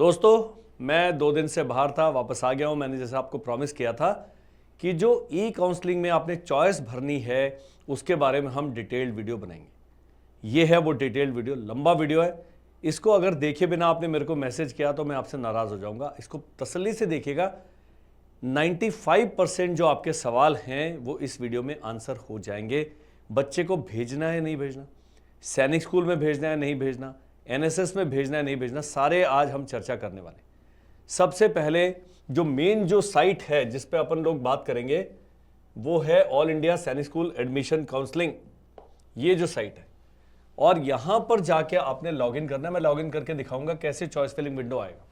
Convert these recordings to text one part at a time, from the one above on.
दोस्तों, मैं 2 दिन से बाहर था, वापस आ गया हूं। मैंने जैसे आपको प्रॉमिस किया था कि जो ई काउंसलिंग में आपने चॉइस भरनी है उसके बारे में हम डिटेल्ड वीडियो बनाएंगे। ये है वो डिटेल्ड वीडियो, लंबा वीडियो है। इसको अगर देखे बिना आपने मेरे को मैसेज किया तो मैं आपसे नाराज़ हो जाऊंगा। इसको तसल्ली से देखिएगा। 95% जो आपके सवाल हैं वो इस वीडियो में आंसर हो जाएंगे। बच्चे को भेजना है नहीं भेजना, सैनिक स्कूल में भेजना है नहीं भेजना, एनएसएस में भेजना है नहीं भेजना, सारे आज हम चर्चा करने वाले। सबसे पहले जो मेन जो साइट है जिस पे अपन लोग बात करेंगे वो है ऑल इंडिया सैनिक स्कूल एडमिशन काउंसलिंग। ये जो साइट है, और यहां पर जाके आपने लॉगिन करना है। मैं लॉगिन करके दिखाऊंगा कैसे चॉइस फिलिंग विंडो आएगा।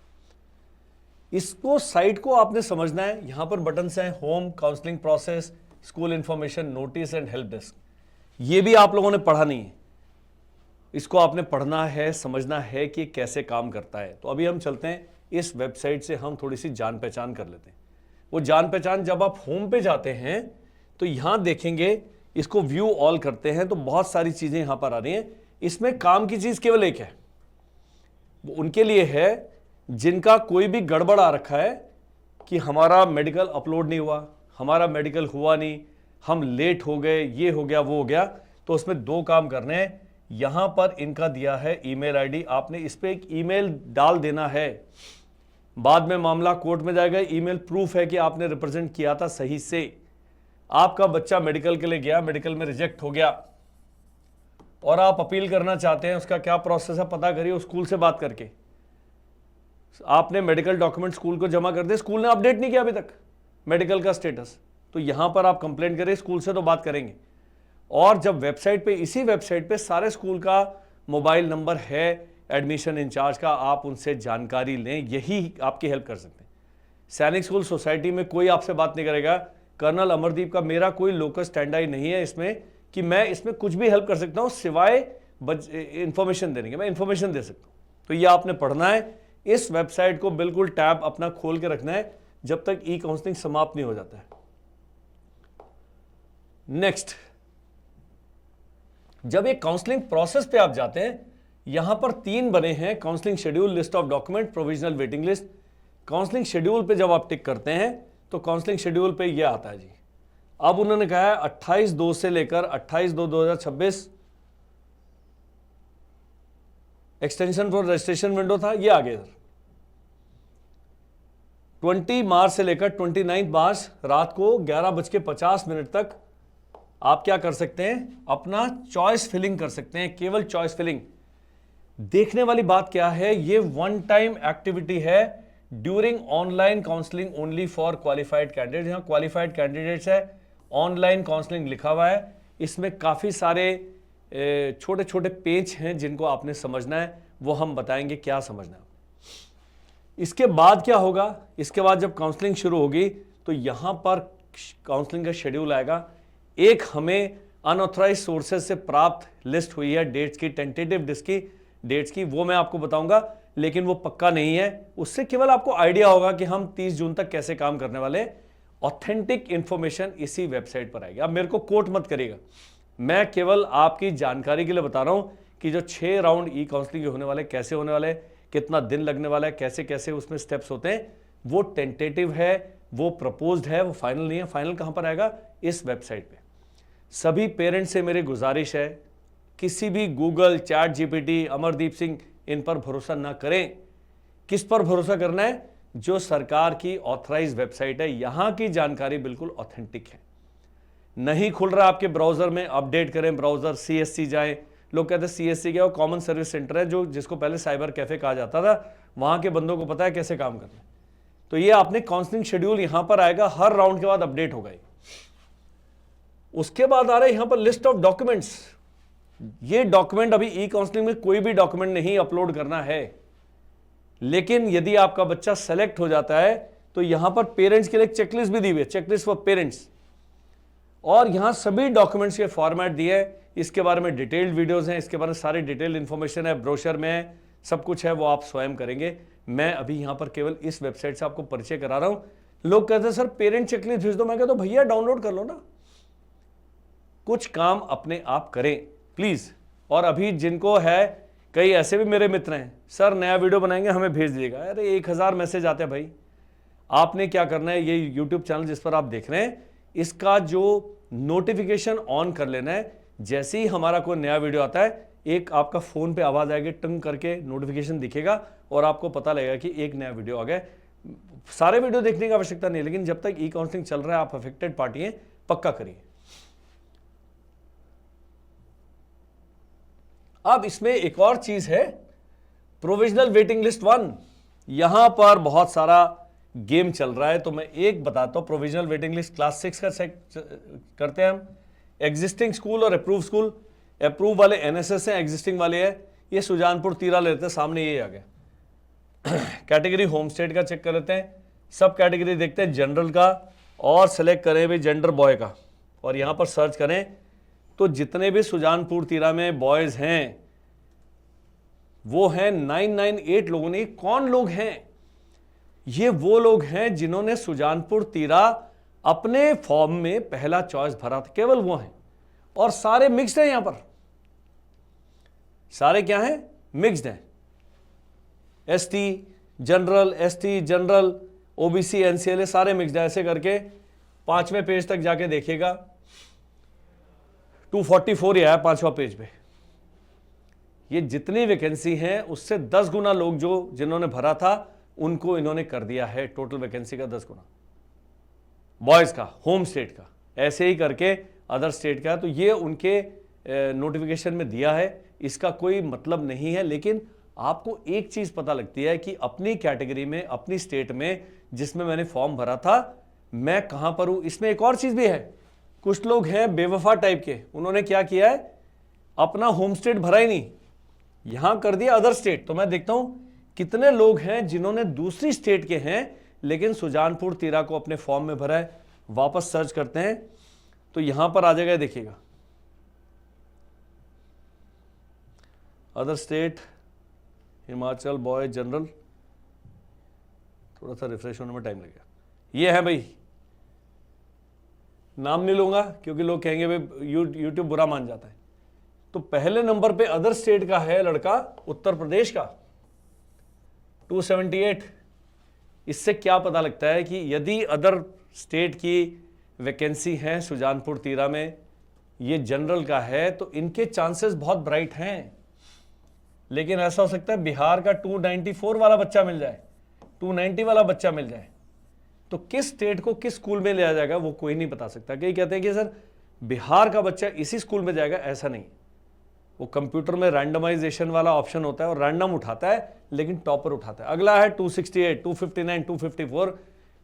इसको साइट को आपने समझना है। यहां पर बटन्स हैं, home, counselling process, school information, notice and help desk. ये भी आप लोगों ने पढ़ा नहीं है, इसको आपने पढ़ना है, समझना है कि कैसे काम करता है। तो अभी हम चलते हैं इस वेबसाइट से, हम थोड़ी सी जान पहचान कर लेते हैं। वो जान पहचान, जब आप होम पे जाते हैं तो यहां देखेंगे, इसको व्यू ऑल करते हैं तो बहुत सारी चीजें यहां पर आ रही हैं। इसमें काम की चीज केवल एक है, वो उनके लिए है जिनका कोई भी गड़बड़ आ रखा है कि हमारा मेडिकल अपलोड नहीं हुआ, हमारा मेडिकल हुआ नहीं, हम लेट हो गए, ये हो गया, वो हो गया। तो उसमें 2 काम करने हैं। यहां पर इनका दिया है ईमेल आईडी, आपने इस पे एक ईमेल डाल देना है। बाद में मामला कोर्ट में जाएगा। ईमेल प्रूफ है कि आपने रिप्रेजेंट किया था सही से। आपका बच्चा मेडिकल के लिए गया, मेडिकल में रिजेक्ट हो गया और आप अपील करना चाहते हैं, उसका क्या प्रोसेस है पता करिए। उस स्कूल से बात करके आपने मेडिकल डॉक्यूमेंट स्कूल को जमा कर दिए, स्कूल ने अपडेट नहीं किया अभी तक मेडिकल का स्टेटस, तो यहां पर आप कंप्लेंट करें, स्कूल से तो बात करेंगे। और जब वेबसाइट पे, इसी वेबसाइट पे सारे स्कूल का मोबाइल नंबर है एडमिशन इंचार्ज का, आप उनसे जानकारी लें, यही आपकी हेल्प कर सकते हैं। सैनिक स्कूल सोसाइटी में कोई आपसे बात नहीं करेगा। कर्नल अमरदीप का मेरा कोई लोकस स्टैंड नहीं है इसमें कि मैं इसमें कुछ भी हेल्प कर सकता हूं सिवाय इंफॉर्मेशन देने के। मैं इंफॉर्मेशन दे सकता हूं। तो ये आपने पढ़ना है। इस वेबसाइट को बिल्कुल टैब अपना खोल के रखना है जब तक ई काउंसलिंग समाप्त नहीं हो जाता है। नेक्स्ट, जब एक काउंसलिंग प्रोसेस पे आप जाते हैं, यहां पर 3 बने हैं, counselling schedule, list of document, provisional waiting list. Counselling schedule पे जब आप टिक करते हैं तो काउंसलिंग शेड्यूल पे ये आता है जी। अब उन्होंने कहा है 28/2 से लेकर 28/2/2026 एक्सटेंशन फॉर रजिस्ट्रेशन विंडो था, ये आ गया इधर। 20 मार्च से लेकर 29 मार्च रात को 11:50 तक आप क्या कर सकते हैं, अपना चॉइस फिलिंग कर सकते हैं, केवल चॉइस फिलिंग। देखने वाली बात क्या है, ये 1 टाइम एक्टिविटी है during online counselling only for qualified candidate. यहां क्वालिफाइड कैंडिडेट्स है, ऑनलाइन काउंसलिंग लिखा हुआ है। इसमें काफी सारे छोटे छोटे पेज हैं जिनको आपने समझना है, वो हम बताएंगे क्या समझना है। इसके बाद क्या होगा, इसके बाद जब काउंसलिंग शुरू होगी तो यहां पर काउंसलिंग का शेड्यूल आएगा। एक हमें अनऑथराइज्ड सोर्सेज से प्राप्त लिस्ट हुई है डेट्स की, टेंटेटिव डेट्स की, वो मैं आपको बताऊंगा, लेकिन वो पक्का नहीं है। उससे केवल आपको आइडिया होगा कि हम 30 जून तक कैसे काम करने वाले। ऑथेंटिक इंफॉर्मेशन इसी वेबसाइट पर आएगी। अब मेरे को कोट मत करिएगा, मैं केवल आपकी जानकारी के लिए बता रहा हूं कि जो 6 राउंड ई काउंसलिंग होने वाले, कैसे होने वाले, कितना दिन लगने वाला है, कैसे कैसे उसमें स्टेप्स होते हैं, वो टेंटेटिव है, वो प्रपोज्ड है, वो फाइनल नहीं है। फाइनल कहां पर आएगा, इस वेबसाइट पे। सभी पेरेंट्स से मेरी गुजारिश है, किसी भी Google, ChatGPT, Amardeep Singh, इन पर भरोसा ना करें। किस पर भरोसा करना है, जो सरकार की ऑथराइज वेबसाइट है, यहां की जानकारी बिल्कुल ऑथेंटिक है। नहीं खुल रहा आपके ब्राउजर में, अपडेट करें ब्राउजर, सीएससी जाएं। लोग कहते हैं सीएससी क्या, वो कॉमन सर्विस सेंटर है, जो जिसको पहले साइबर कैफे कहा जाता था। वहां के बंदों को पता है कैसे काम करना है। तो ये आपने काउंसलिंग शेड्यूल यहां पर आएगा, हर राउंड के बाद अपडेट होगा। उसके बाद आ रहा है यहां पर लिस्ट ऑफ डॉक्यूमेंट्स। ये डॉक्यूमेंट, अभी ई काउंसलिंग में कोई भी डॉक्यूमेंट नहीं अपलोड करना है, लेकिन यदि आपका बच्चा सेलेक्ट हो जाता है तो यहां पर पेरेंट्स के लिए एक चेकलिस्ट भी दी हुई है, चेकलिस्ट फॉर पेरेंट्स। और यहां सभी डॉक्यूमेंट्स के फॉर्मेट दिए हैं। इसके बारे में डिटेल्ड वीडियोस हैं, इसके बारे में सारी डिटेल्ड इंफॉर्मेशन है, ब्रोशर में है, सब कुछ है, वो आप स्वयं करेंगे। मैं अभी यहां पर केवल इस वेबसाइट से आपको परिचय करा रहा हूं। लोग कहते हैं सर पेरेंट चेकलिस्ट भेज दो, मैं कहता हूं भैया डाउनलोड कर लो ना। कुछ काम अपने आप करें प्लीज। और अभी जिनको है कई ऐसे भी मेरे मित्र हैं, सर नया वीडियो बनाएंगे हमें भेज दीजिएगा। अरे 1000 मैसेज आते हैं भाई। आपने क्या करना है, ये यूट्यूब चैनल जिस पर आप देख रहे हैं इसका जो नोटिफिकेशन ऑन कर लेना है। जैसे ही हमारा कोई नया वीडियो आता है एक आपका फोन पे आवाज आएगी, टंग करके नोटिफिकेशन दिखेगा और आपको पता लगेगा कि एक नया वीडियो आ गया। सारे वीडियो देखने की आवश्यकता नहीं, लेकिन जब तक ई काउंसलिंग चल रहा है, आप अफेक्टेड पार्टी हैं, पक्का करिए। अब इसमें एक और चीज है, प्रोविजनल वेटिंग लिस्ट 1। यहां पर बहुत सारा गेम चल रहा है, तो मैं एक बताता हूं। प्रोविजनल वेटिंग लिस्ट क्लास 6 का चेक करते हैं हम। एग्जिस्टिंग स्कूल और अप्रूव स्कूल। अप्रूव वाले एनएसएस हैं, एग्जिस्टिंग वाले है ये सुजानपुर तीरा लेते हैं, सामने ये आ गया। कैटेगरी होम स्टेट का चेक कर लेते हैं। सब कैटेगरी देखते हैं, जनरल का, और सेलेक्ट करें भाई जेंडर बॉय का, और यहां पर सर्च करें तो जितने भी सुजानपुर तीरा में बॉयज हैं वो हैं 998 लोगों ने। कौन लोग हैं? ये वो लोग हैं जिन्होंने सुजानपुर तीरा अपने फॉर्म में पहला चॉइस भरा था, केवल वो हैं। और सारे मिक्स्ड हैं, यहां पर सारे क्या हैं? मिक्स्ड हैं। ST general, ST general, OBC, NCLA, सारे मिक्स्ड है। ऐसे करके 5वें पेज तक जाके देखिएगा, 244 ही आया 5वां पेज पे। ये जितनी वैकेंसी हैं उससे 10 गुना लोग जो जिन्होंने भरा था उनको इन्होंने कर दिया है, टोटल वैकेंसी का 10 गुना बॉयज का, होम स्टेट का। ऐसे ही करके अदर स्टेट का, तो ये उनके नोटिफिकेशन में दिया है, इसका कोई मतलब नहीं है। लेकिन आपको एक चीज पता लगती है कि अपनी कैटेगरी में, अपनी स्टेट में जिसमें मैंने फॉर्म भरा था, मैं कहां पर हूं। इसमें एक और चीज भी है, कुछ लोग हैं बेवफा टाइप के, उन्होंने क्या किया है, अपना होम स्टेट भरा ही नहीं, यहां कर दिया अदर स्टेट। तो मैं देखता हूं कितने लोग हैं जिन्होंने दूसरी स्टेट के हैं लेकिन सुजानपुर तीरा को अपने फॉर्म में भरा है। वापस सर्च करते हैं तो यहां पर आ जाएगा, देखिएगा other state, Himachal boy general. थोड़ा सा रिफ्रेश होने में टाइम लगेगा। ये है भाई, नाम नहीं लूंगा क्योंकि लोग कहेंगे भाई यूट्यूब बुरा मान जाता है। तो पहले नंबर पे अदर स्टेट का है लड़का, उत्तर प्रदेश का, 278। इससे क्या पता लगता है कि यदि अदर स्टेट की वैकेंसी है सुजानपुर तीरा में, ये जनरल का है, तो इनके चांसेस बहुत ब्राइट हैं। लेकिन ऐसा हो सकता है बिहार का 294 वाला बच्चा मिल जाए, 290 वाला बच्चा मिल जाए, तो किस स्टेट को किस स्कूल में लिया जाएगा वो कोई नहीं बता सकता। कई कहते हैं कि सर बिहार का बच्चा इसी स्कूल में जाएगा, ऐसा नहीं। वो कंप्यूटर में रैंडमाइजेशन वाला ऑप्शन होता है और रैंडम उठाता है, लेकिन टॉपर उठाता है। अगला है 268, 259, 254।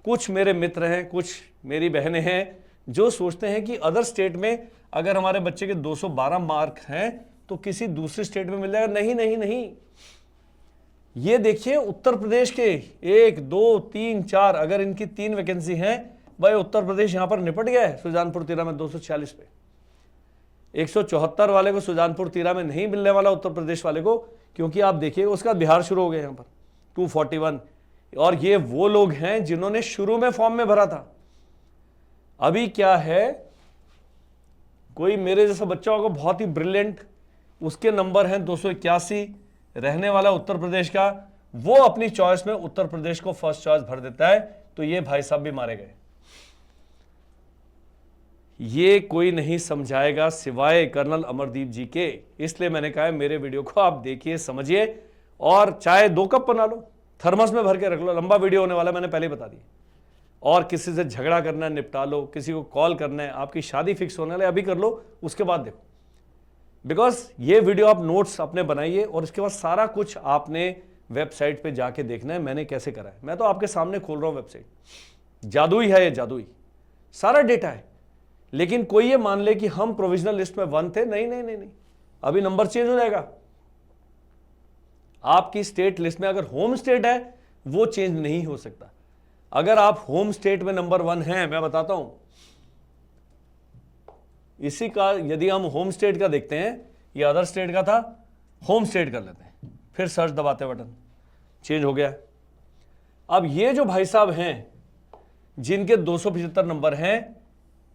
कुछ मेरे मित्र हैं, कुछ मेरी बहनें हैं जो सोचते हैं कि अदर स्टेट में अगर हमारे बच्चे के 212 मार्क हैं तो किसी दूसरी स्टेट में मिल जाएगा। नहीं नहीं नहीं, ये देखिए उत्तर प्रदेश के 1, 2, 3, 4, अगर इनकी 3 वैकेंसी हैं, भाई उत्तर प्रदेश यहां पर निपट गया है। सुजानपुर तीरा में 246 पे, 174 वाले को सुजानपुर तीरा में नहीं मिलने वाला उत्तर प्रदेश वाले को, क्योंकि आप देखिए उसका बिहार शुरू हो गया यहां पर 241। और ये वो लोग हैं जिन्होंने शुरू में फॉर्म में भरा था। अभी क्या है, कोई मेरे जैसा बच्चा होगा बहुत ही ब्रिलियंट, उसके नंबर हैं 281, रहने वाला उत्तर प्रदेश का, वो अपनी चॉइस में उत्तर प्रदेश को फर्स्ट चॉइस भर देता है, तो ये भाई साहब भी मारे गए। ये कोई नहीं समझाएगा सिवाय कर्नल अमरदीप जी के। इसलिए मैंने कहा है मेरे वीडियो को आप देखिए, समझिए, और चाहे 2 कप बना लो, थर्मस में भर के रख लो, लंबा वीडियो होने वाला, मैंने पहले ही बता दिया। और किसी से झगड़ा करना है निपटा लो, किसी को कॉल करना है, आपकी शादी फिक्स होने वाली अभी कर लो, उसके बाद देखो। बिकॉज ये वीडियो आप नोट्स अपने बनाइए और इसके बाद सारा कुछ आपने वेबसाइट पे जाके देखना है मैंने कैसे करा है। मैं तो आपके सामने खोल रहा हूं वेबसाइट, जादुई है ये, जादुई, सारा डेटा है। लेकिन कोई ये मान ले कि हम प्रोविजनल लिस्ट में 1 थे, नहीं नहीं नहीं नहीं, अभी नंबर चेंज हो जाएगा। आपकी स्टेट लिस्ट में अगर होम स्टेट है वो चेंज नहीं हो सकता। अगर आप होम स्टेट में नंबर 1 हैं, मैं बताता हूं इसी का, यदि हम होम स्टेट का देखते हैं, ये अदर स्टेट का था, होम स्टेट कर लेते हैं, फिर सर्च दबाते बटन, चेंज हो गया। अब ये जो भाई साहब हैं जिनके 275 नंबर हैं,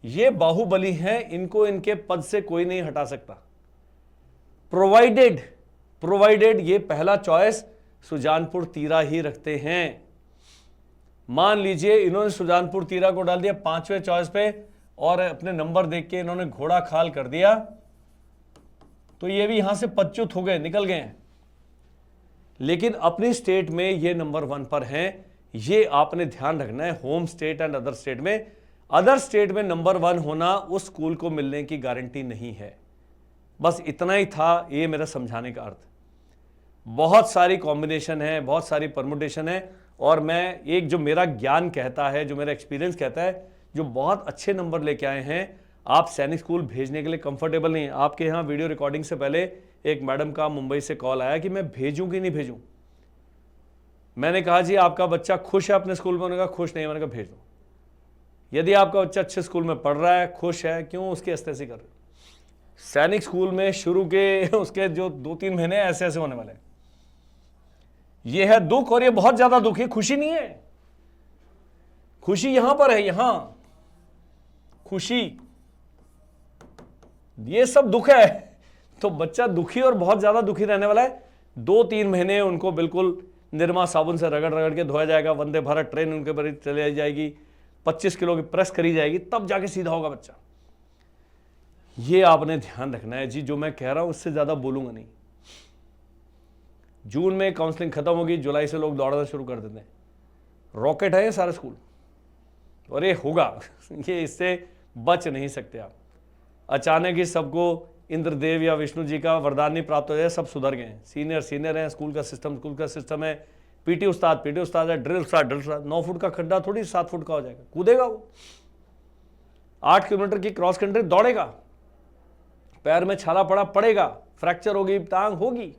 ये बाहुबली हैं, इनको इनके पद से कोई नहीं हटा सकता, प्रोवाइडेड प्रोवाइडेड ये पहला चॉइस सुजानपुर तीरा ही रखते हैं। मान लीजिए इन्होंने सुजानपुर तीरा को डाल दिया 5वें चॉइस पे और अपने नंबर देख के इन्होंने घोड़ा खाल कर दिया, तो ये भी यहां से पच्युत हो गए, निकल गए हैं। लेकिन अपनी स्टेट में ये नंबर 1 पर हैं, ये आपने ध्यान रखना है। Home state and other state में, अदर स्टेट में नंबर 1 होना उस स्कूल को मिलने की गारंटी नहीं है। बस इतना ही था ये मेरा समझाने का अर्थ। बहुत सारी कॉम्बिनेशन है, बहुत सारी परमुटेशन है, और मैं एक जो मेरा ज्ञान कहता है, जो मेरा एक्सपीरियंस कहता है, जो बहुत अच्छे नंबर लेके आए हैं, आप सैनिक स्कूल भेजने के लिए कंफर्टेबल नहीं है। आपके यहाँ वीडियो रिकॉर्डिंग से पहले एक मैडम का मुंबई से कॉल आया कि मैं भेजूं कि नहीं भेजूं। मैंने कहा जी आपका बच्चा खुश है अपने स्कूल में? उन्होंने कहा खुश नहीं है। मैंने कहा भेज दो। यदि आपका बच्चा अच्छे स्कूल में पढ़ रहा है, खुश है, क्यों उसकी अस्तेसी कर रहे हो? सैनिक स्कूल में शुरू के उसके जो 2-3 महीने ऐसे ऐसे होने वाले हैं। ये है दुख, और ये बहुत ज्यादा दुख है, खुशी नहीं है। खुशी यहां पर है, यहां खुशी, ये सब दुख है। तो बच्चा दुखी और बहुत ज्यादा दुखी रहने वाला है। 2-3 महीने उनको बिल्कुल निरमा साबुन से रगड़ रगड़ के धोया जाएगा, वंदे भारत ट्रेन उनके पर चली जाएगी, 25 किलो की प्रेस करी जाएगी, तब जाके सीधा होगा बच्चा। ये आपने ध्यान रखना है जी। जो मैं कह रहा हूं उससे ज्यादा बोलूंगा नहीं। जून में काउंसलिंग खत्म होगी, जुलाई से लोग दौड़ना शुरू कर देते हैं। रॉकेट है ये सारे स्कूल, और ये होगा, ये इससे बच नहीं सकते आप। अचानक ही सबको इंद्रदेव या विष्णु जी का वरदान नहीं प्राप्त हो जाए, सब सुधर गए हैं। सीनियर है, स्कूल का सिस्टम है, पीटी उस्ताद है, ड्रिल उस्ताद। 9 फुट का खड्डा थोड़ी 7 फुट का हो जाएगा, कूदेगा वो। 8 किलोमीटर की क्रॉस कंट्री दौड़ेगा, पैर में छाला पड़ा पड़ेगा, फ्रैक्चर होगी, टांग होगी,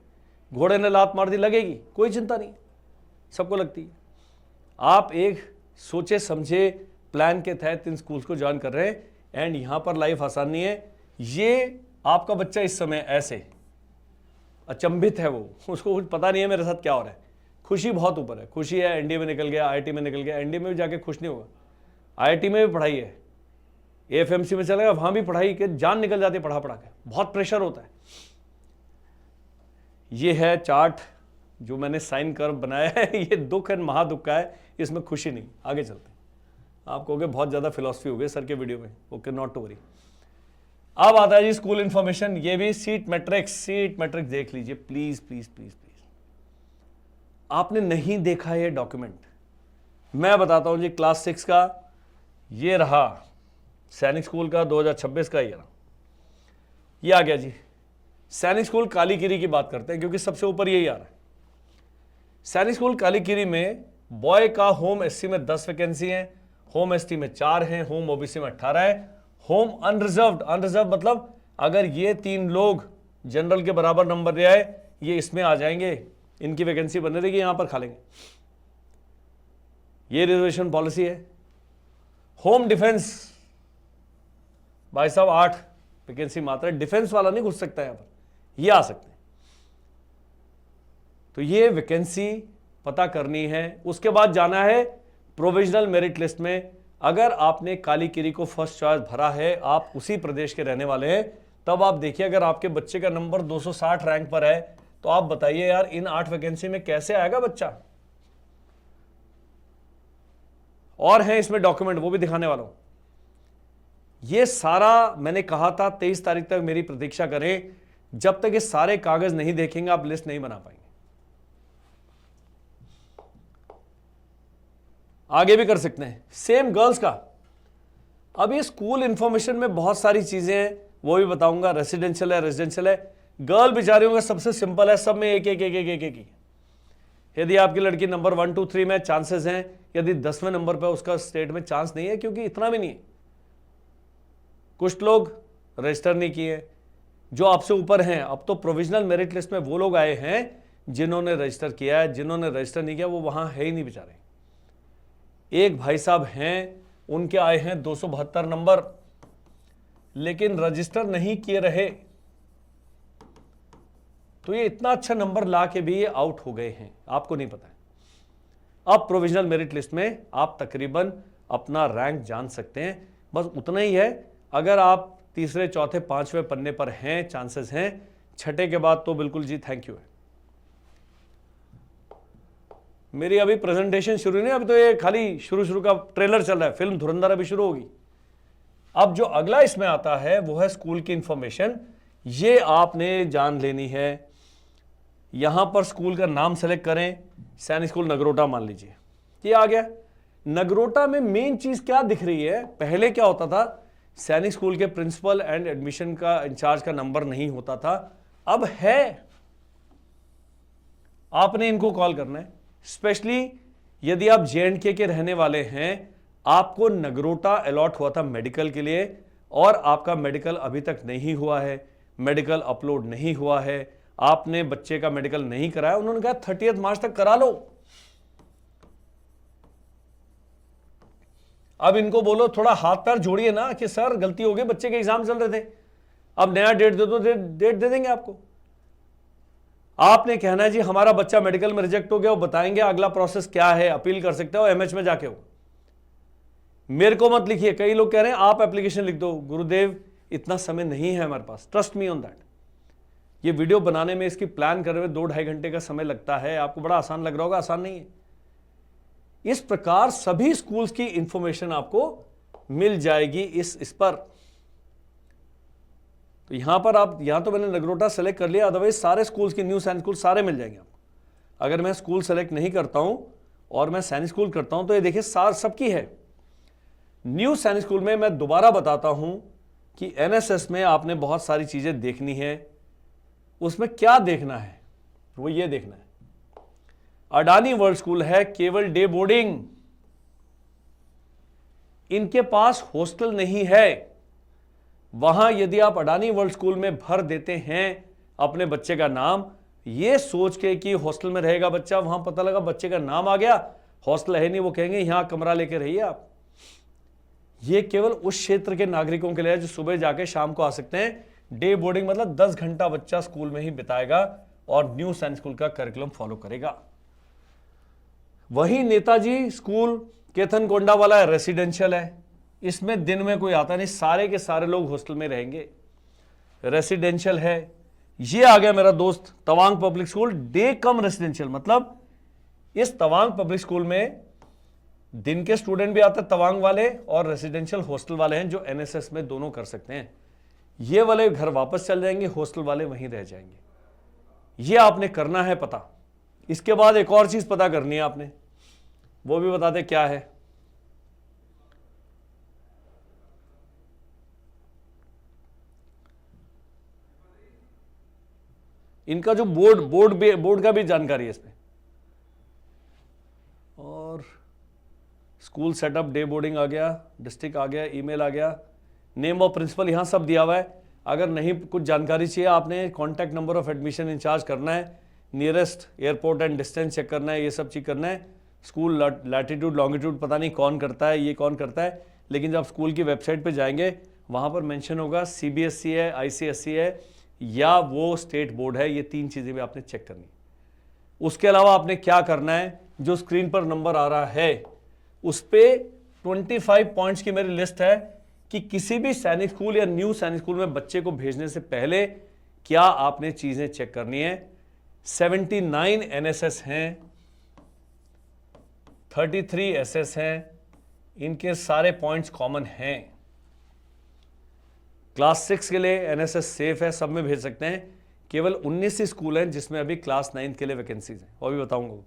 घोड़े ने लात मार दी लगेगी, कोई चिंता नहीं, सबको लगती है। आप एक सोचे समझे प्लान के तहत इन स्कूल्स को ज्वाइन कर रहे हैं, एंड यहां पर लाइफ आसान नहीं है। ये आपका बच्चा इस समय ऐसे अचंभित है, वो उसको कुछ पता नहीं है मेरे साथ क्या हो रहा है। खुशी बहुत ऊपर है, खुशी है एनडीए में निकल गया, आईआईटी में निकल गया। एनडीए में भी जाके खुश नहीं होगा, आईआईटी में भी पढ़ाई है, एएफएमसी में चलेगा, वहां भी पढ़ाई के जान निकल जाती है, पढ़ा के बहुत प्रेशर होता है। ये है चार्ट जो मैंने साइन कर बनाया है, ये दुख एंड महादुख का है, इसमें खुशी नहीं। आगे चलते हैं। आप कहोगे बहुत ज्यादा फिलॉसफी हो गई सर के वीडियो में, ओके, नॉट टू वरी। अब आता है जी स्कूल इंफॉर्मेशन। ये भी सीट मैट्रिक्स देख लीजिए प्लीज प्लीज प्लीज प्लीज। आपने नहीं देखा ये डॉक्यूमेंट, मैं बताता हूं जी। क्लास 6 का ये रहा, सैनिक स्कूल का 2026 का ये आ गया जी। सैनिक स्कूल कालीकिरी की बात करते हैं क्योंकि सबसे ऊपर यही आ रहा है। सैनिक स्कूल कालीकिरी में बॉय का होम एससी में 10 वैकेंसी है, होम एसटी में 4 है, होम ओबीसी में 18 है, होम अनरिजर्व मतलब अगर ये 3 लोग जनरल के बराबर नंबर ले आए, ये इसमें आ जाएंगे, इनकी वैकेंसी बने रहेगी, यहां पर खा लेंगे। ये रिजर्वेशन पॉलिसी है। होम डिफेंस भाई साहब 8 वैकेंसी मात्र है, डिफेंस वाला नहीं घुस सकता यहां पर, ये आ सकते हैं। तो ये वैकेंसी पता करनी है। उसके बाद जाना है प्रोविजनल मेरिट लिस्ट में। अगर आपने कालीकिरी को फर्स्ट चॉइस भरा है, आप उसी प्रदेश के रहने वाले हैं, तब आप देखिए अगर आपके बच्चे का नंबर 260 रैंक पर है, तो आप बताइए यार इन 8 वैकेंसी में कैसे आएगा बच्चा। और है इसमें डॉक्यूमेंट, वो भी दिखाने वाला हूं। ये सारा मैंने कहा था 23 तारीख तक मेरी प्रतीक्षा करें। जब तक ये सारे कागज नहीं देखेंगे आप लिस्ट नहीं बना पाएंगे। आगे भी कर सकते हैं। सेम गर्ल्स का, अब ये स्कूल इंफॉर्मेशन में बहुत सारी चीजें हैं, वो भी बताऊंगा। रेसिडेंशियल है, गर्ल बेचारियों का सबसे सिंपल है, सब में एक। यदि आपकी लड़की नंबर 1, 2, 3 में चांसेस हैं, यदि 10वें नंबर पर उसका स्टेट में चांस नहीं है, क्योंकि इतना भी नहीं है। कुछ लोग रजिस्टर नहीं किए, जो आपसे ऊपर हैं। अब तो प्रोविजनल मेरिट लिस्ट में वो लोग आए हैं जिन्होंने रजिस्टर किया है, जिन्होंने रजिस्टर नहीं किया वो वहां है ही नहीं बेचारे। एक भाई साहब हैं, उनके आए हैं 272 नंबर, लेकिन रजिस्टर नहीं किए रहे, तो ये इतना अच्छा नंबर ला के भी ये आउट हो गए हैं, आपको नहीं पता है। अब प्रोविजनल मेरिट लिस्ट में आप तकरीबन अपना रैंक जान सकते हैं, बस उतना ही है। अगर आप तीसरे, चौथे, 5वें पन्ने पर हैं, चांसेस हैं। छठे के बाद तो बिल्कुल जी थैंक यू है। मेरी अभी प्रेजेंटेशन शुरू नहीं, अभी तो ये खाली शुरू का ट्रेलर चल रहा है, फिल्म धुरंधर अभी शुरू होगी। अब जो अगला इसमें आता है वो है स्कूल की इंफॉर्मेशन। ये आपने जान लेनी है। यहां पर स्कूल का नाम सेलेक्ट करें, सैनिक स्कूल नगरोटा मान लीजिए, ये आ गया। नगरोटा में मेन चीज क्या दिख रही है, पहले क्या होता था, सैनिक स्कूल के प्रिंसिपल एंड एडमिशन का इंचार्ज का नंबर नहीं होता था, अब है। आपने इनको कॉल करना है। स्पेशली यदि आप JNK के रहने वाले हैं, आपको नगरोटा अलॉट हुआ था मेडिकल के लिए और आपका मेडिकल अभी तक नहीं हुआ है, मेडिकल अपलोड नहीं हुआ है, आपने बच्चे का मेडिकल नहीं कराया, उन्होंने कहा 30 मार्च तक करा लो। अब इनको बोलो थोड़ा हाथ पैर जोड़िए ना कि सर गलती हो गई, बच्चे के एग्जाम चल रहे थे, अब नया डेट दे दो, डेट दे देंगे आपको। आपने कहना है जी हमारा बच्चा मेडिकल में रिजेक्ट हो गया, वो बताएंगे अगला प्रोसेस क्या है, अपील कर सकते हो MH में जाके हो। मेरे को मत लिखिए, कई लोग कह रहे हैं आप एप्लीकेशन लिख दो। गुरुदेव इतना समय नहीं है हमारे पास, ट्रस्ट मी ऑन दैट। ये वीडियो बनाने में इसकी प्लान करने में 2-2.5 घंटे का समय लगता है, आपको बड़ा आसान लग रहा होगा, आसान नहीं है। इस प्रकार सभी स्कूल्स की इंफॉर्मेशन आपको मिल जाएगी इस पर। तो यहां पर आप, यहां तो मैंने नगरोटा सेलेक्ट कर लिया, अदरवाइज सारे स्कूल्स की, न्यू सैनिक स्कूल सारे मिल जाएंगे आपको। अगर मैं स्कूल सेलेक्ट नहीं करता हूं और मैं सैनिक स्कूल करता हूं तो ये देखिए सबकी है। न्यू सैनिक स्कूल में मैं दोबारा बताता हूं कि NSS में आपने बहुत सारी चीजें देखनी है। उसमें क्या देखना है, वो ये देखना है, अडानी वर्ल्ड स्कूल है केवल डे बोर्डिंग, इनके पास हॉस्टल नहीं है। वहां यदि आप अडानी वर्ल्ड स्कूल में भर देते हैं अपने बच्चे का नाम, ये सोच के कि हॉस्टल में रहेगा बच्चा, वहां पता लगा बच्चे का नाम आ गया, हॉस्टल है नहीं, वो कहेंगे यहां कमरा लेके रहिए आप। ये केवल उस क्षेत्र के नागरिकों के लिए जो सुबह जाके शाम को आ सकते हैं। डे बोर्डिंग मतलब 10 घंटा बच्चा स्कूल में ही बिताएगा और न्यू सैनिक स्कूल का करिकुलम फॉलो करेगा। वही नेताजी स्कूल केथनकोंडा वाला रेसिडेंशियल है, इसमें दिन में कोई आता नहीं, सारे के सारे लोग हॉस्टल में रहेंगे, रेसिडेंशियल है। ये आ गया मेरा दोस्त तवांग पब्लिक स्कूल, डे कम रेसिडेंशियल, मतलब इस तवांग पब्लिक स्कूल में दिन के स्टूडेंट भी आते हैं तवांग वाले, और रेसिडेंशियल हॉस्टल वाले हैं जो NSS में दोनों कर सकते हैं। ये वाले घर वापस चल जाएंगे, हॉस्टल वाले वहीं रह जाएंगे। ये आपने करना है पता। इसके बाद एक और चीज पता करनी है आपने, वो भी बताते क्या है। इनका जो बोर्ड का भी जानकारी है इसमें, और स्कूल सेटअप, डे बोर्डिंग आ गया, डिस्ट्रिक्ट आ गया, ईमेल आ गया, नेम ऑफ प्रिंसिपल यहां सब दिया हुआ है। अगर नहीं कुछ जानकारी चाहिए, आपने contact number of admission incharge करना है, nearest airport and distance check करना है, ये सब चीज करना है। स्कूल लैटिट्यूड लॉन्गिट्यूड पता नहीं कौन करता है, ये कौन करता है, लेकिन जब स्कूल की वेबसाइट पे जाएंगे वहां पर मेंशन होगा CBSE है, ICSE है या वो स्टेट बोर्ड है। ये 3 चीजें भी आपने चेक करनी। उसके अलावा आपने क्या करना है, जो स्क्रीन पर नंबर आ रहा है उस पे 25 पॉइंट्स की मेरी लिस्ट है कि किसी भी सैनिक स्कूल या न्यू सैनिक स्कूल में बच्चे को भेजने से पहले क्या आपने चीजें चेक करनी है। 79 NSS हैं, 33 SS हैं, इनके सारे पॉइंट्स कॉमन हैं। क्लास 6 के लिए NSS सेफ है, सब में भेज सकते हैं। केवल 19 ही स्कूल हैं जिसमें अभी क्लास 9 के लिए वैकेंसीज हैं, वो भी बताऊंगा।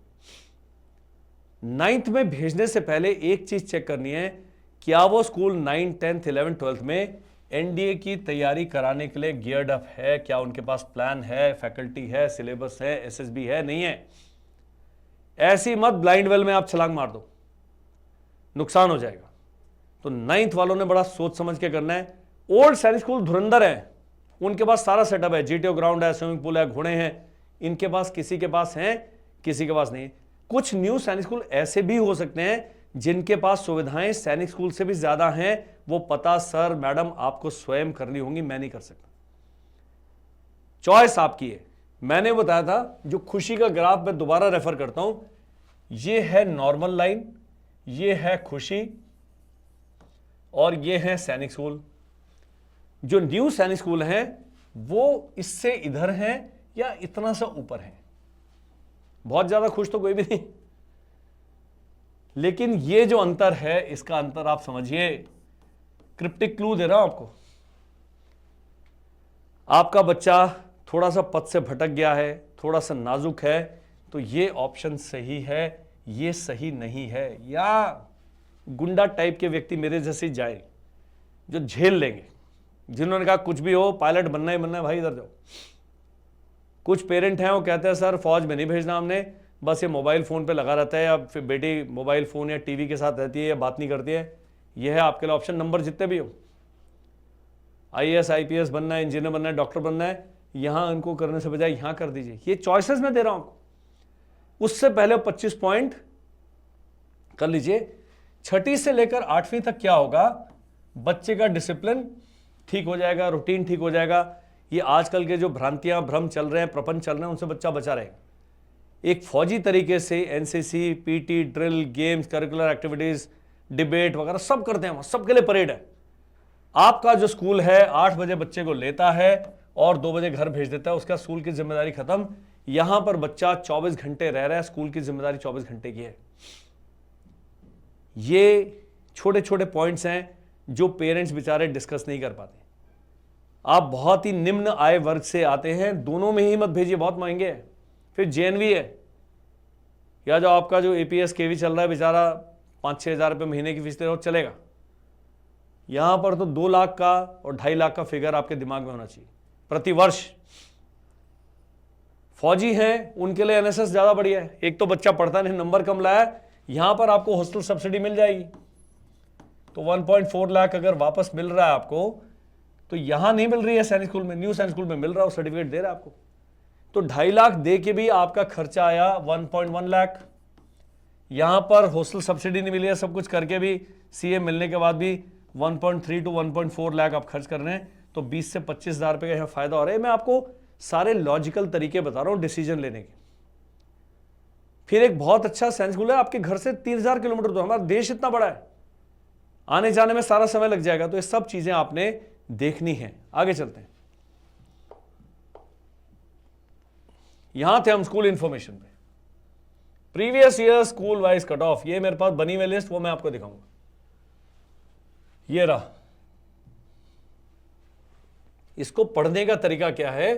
9th में भेजने से पहले एक चीज चेक करनी है, क्या वो स्कूल 9, 10th, 11th, 12th में NDA की तैयारी कराने के लिए गियर्ड अप है, क्या उनके पास प्लान है, फैकल्टी है, सिलेबस है, SSB है, नहीं है। ऐसी मत ब्लाइंड वेल में आप छलांग मार दो, नुकसान हो जाएगा। तो 9th वालों ने बड़ा सोच समझ के करना है। ओल्ड सैनिक स्कूल धुरंधर है, उनके पास सारा सेटअप है, GTO ग्राउंड है, स्विमिंग पूल है, घोड़े हैं, इनके पास किसी के पास हैं, किसी के पास नहीं। कुछ न्यू सैनिक स्कूल ऐसे भी हो सकते हैं जिनके पास सुविधाएं सैनिक स्कूल से भी ज्यादा हैं, वो पता सर मैडम आपको स्वयं करनी होंगी, मैं नहीं कर सकता। चॉइस आपकी है। मैंने बताया था जो खुशी का ग्राफ मैं दोबारा रेफर करता हूं, ये है नॉर्मल लाइन, ये है खुशी और ये है सैनिक स्कूल। जो न्यू सैनिक स्कूल हैं वो इससे इधर हैं या इतना सा ऊपर हैं। बहुत ज्यादा खुश तो कोई भी नहीं, लेकिन ये जो अंतर है, इसका अंतर आप समझिए। क्रिप्टिक क्लू दे रहा हूं आपको। आपका बच्चा थोड़ा सा पथ से भटक गया है, थोड़ा सा नाजुक है, तो ये ऑप्शन सही है, ये सही नहीं है। या गुंडा टाइप के व्यक्ति मेरे जैसे जाए, जो झेल लेंगे, जिन्होंने कहा कुछ भी हो पायलट बनना ही बनना है, भाई इधर जाओ। कुछ पेरेंट हैं वो कहते हैं सर फौज में नहीं भेजना हमने, बस ये मोबाइल फ़ोन पे लगा रहता है, या फिर बेटी मोबाइल फ़ोन या टीवी के साथ रहती है या बात नहीं करती है। ये है आपके लिए ऑप्शन। नंबर जितने भी हो, IAS IPS बनना है, इंजीनियर बनना है, डॉक्टर बनना है, यहाँ इनको करने से बजाय यहाँ कर दीजिए। ये चॉइसेस मैं दे रहा हूँ आपको। उससे पहले 25 पॉइंट कर लीजिए। छठी से लेकर 8वीं तक क्या होगा, बच्चे का डिसिप्लिन ठीक हो जाएगा, रूटीन ठीक हो जाएगा। ये आजकल के जो भ्रांतियां भ्रम चल रहे हैं, प्रपंच चल रहे हैं, उनसे बच्चा बचा रहेगा। एक फौजी तरीके से NCC, PT, drill, games, curricular activities, debate वगैरह सब करते हैं, सबके लिए परेड है। आपका जो स्कूल है 8 बजे बच्चे को लेता है और 2 बजे घर भेज देता है, उसका स्कूल की जिम्मेदारी खत्म। यहां पर बच्चा 24 घंटे रह रहा है, स्कूल की जिम्मेदारी 24 घंटे की है। ये छोटे छोटे पॉइंट्स हैं जो पेरेंट्स बेचारे डिस्कस नहीं कर पाते। आप बहुत ही निम्न आय वर्ग से आते हैं, दोनों में ही मत भेजिए, बहुत महंगे हैं। फिर JNV है, या जो आपका जो APS KV चल रहा है, बेचारा 5-6 हज़ार रुपये महीने की फीस दे रहा हो, चलेगा। यहां पर तो 2 लाख का और 2.5 लाख का फिगर आपके दिमाग में होना चाहिए प्रति वर्ष। फौजी हैं उनके लिए NSS ज्यादा बढ़िया है। एक तो बच्चा पढ़ता नहीं, नंबर कम लाया, यहां पर आपको हॉस्टल सब्सिडी मिल जाएगी। तो 1.4 लाख अगर वापस मिल रहा है आपको, तो यहां नहीं मिल रही है सैनिक स्कूल में, न्यू सैनिक स्कूल में मिल रहा है, सर्टिफिकेट दे रहा है आपको। तो 2.5 लाख दे के भी आपका खर्चा आया 1.1 लाख। यहां पर हॉस्टल सब्सिडी नहीं मिली है, सब कुछ करके भी CA मिलने के बाद भी 1.3 to 1.4 लाख आप खर्च कर रहे हैं। तो 20 से 25 हज़ार रुपये का यहाँ फायदा हो रहा है। मैं आपको सारे लॉजिकल तरीके बता रहा हूँ डिसीजन लेने के। फिर एक बहुत अच्छा सैनिक स्कूल है आपके घर से 3000 किलोमीटर दूर। हमारा देश इतना बड़ा है, आने जाने में सारा समय लग जाएगा। तो ये सब चीजें आपने देखनी है। आगे चलते हैं। यहां थे हम स्कूल इंफॉर्मेशन पे, previous year school wise cut off. ये मेरे पास बनी हुई लिस्ट, वो मैं आपको दिखाऊंगा। ये रहा। इसको पढ़ने का तरीका क्या है,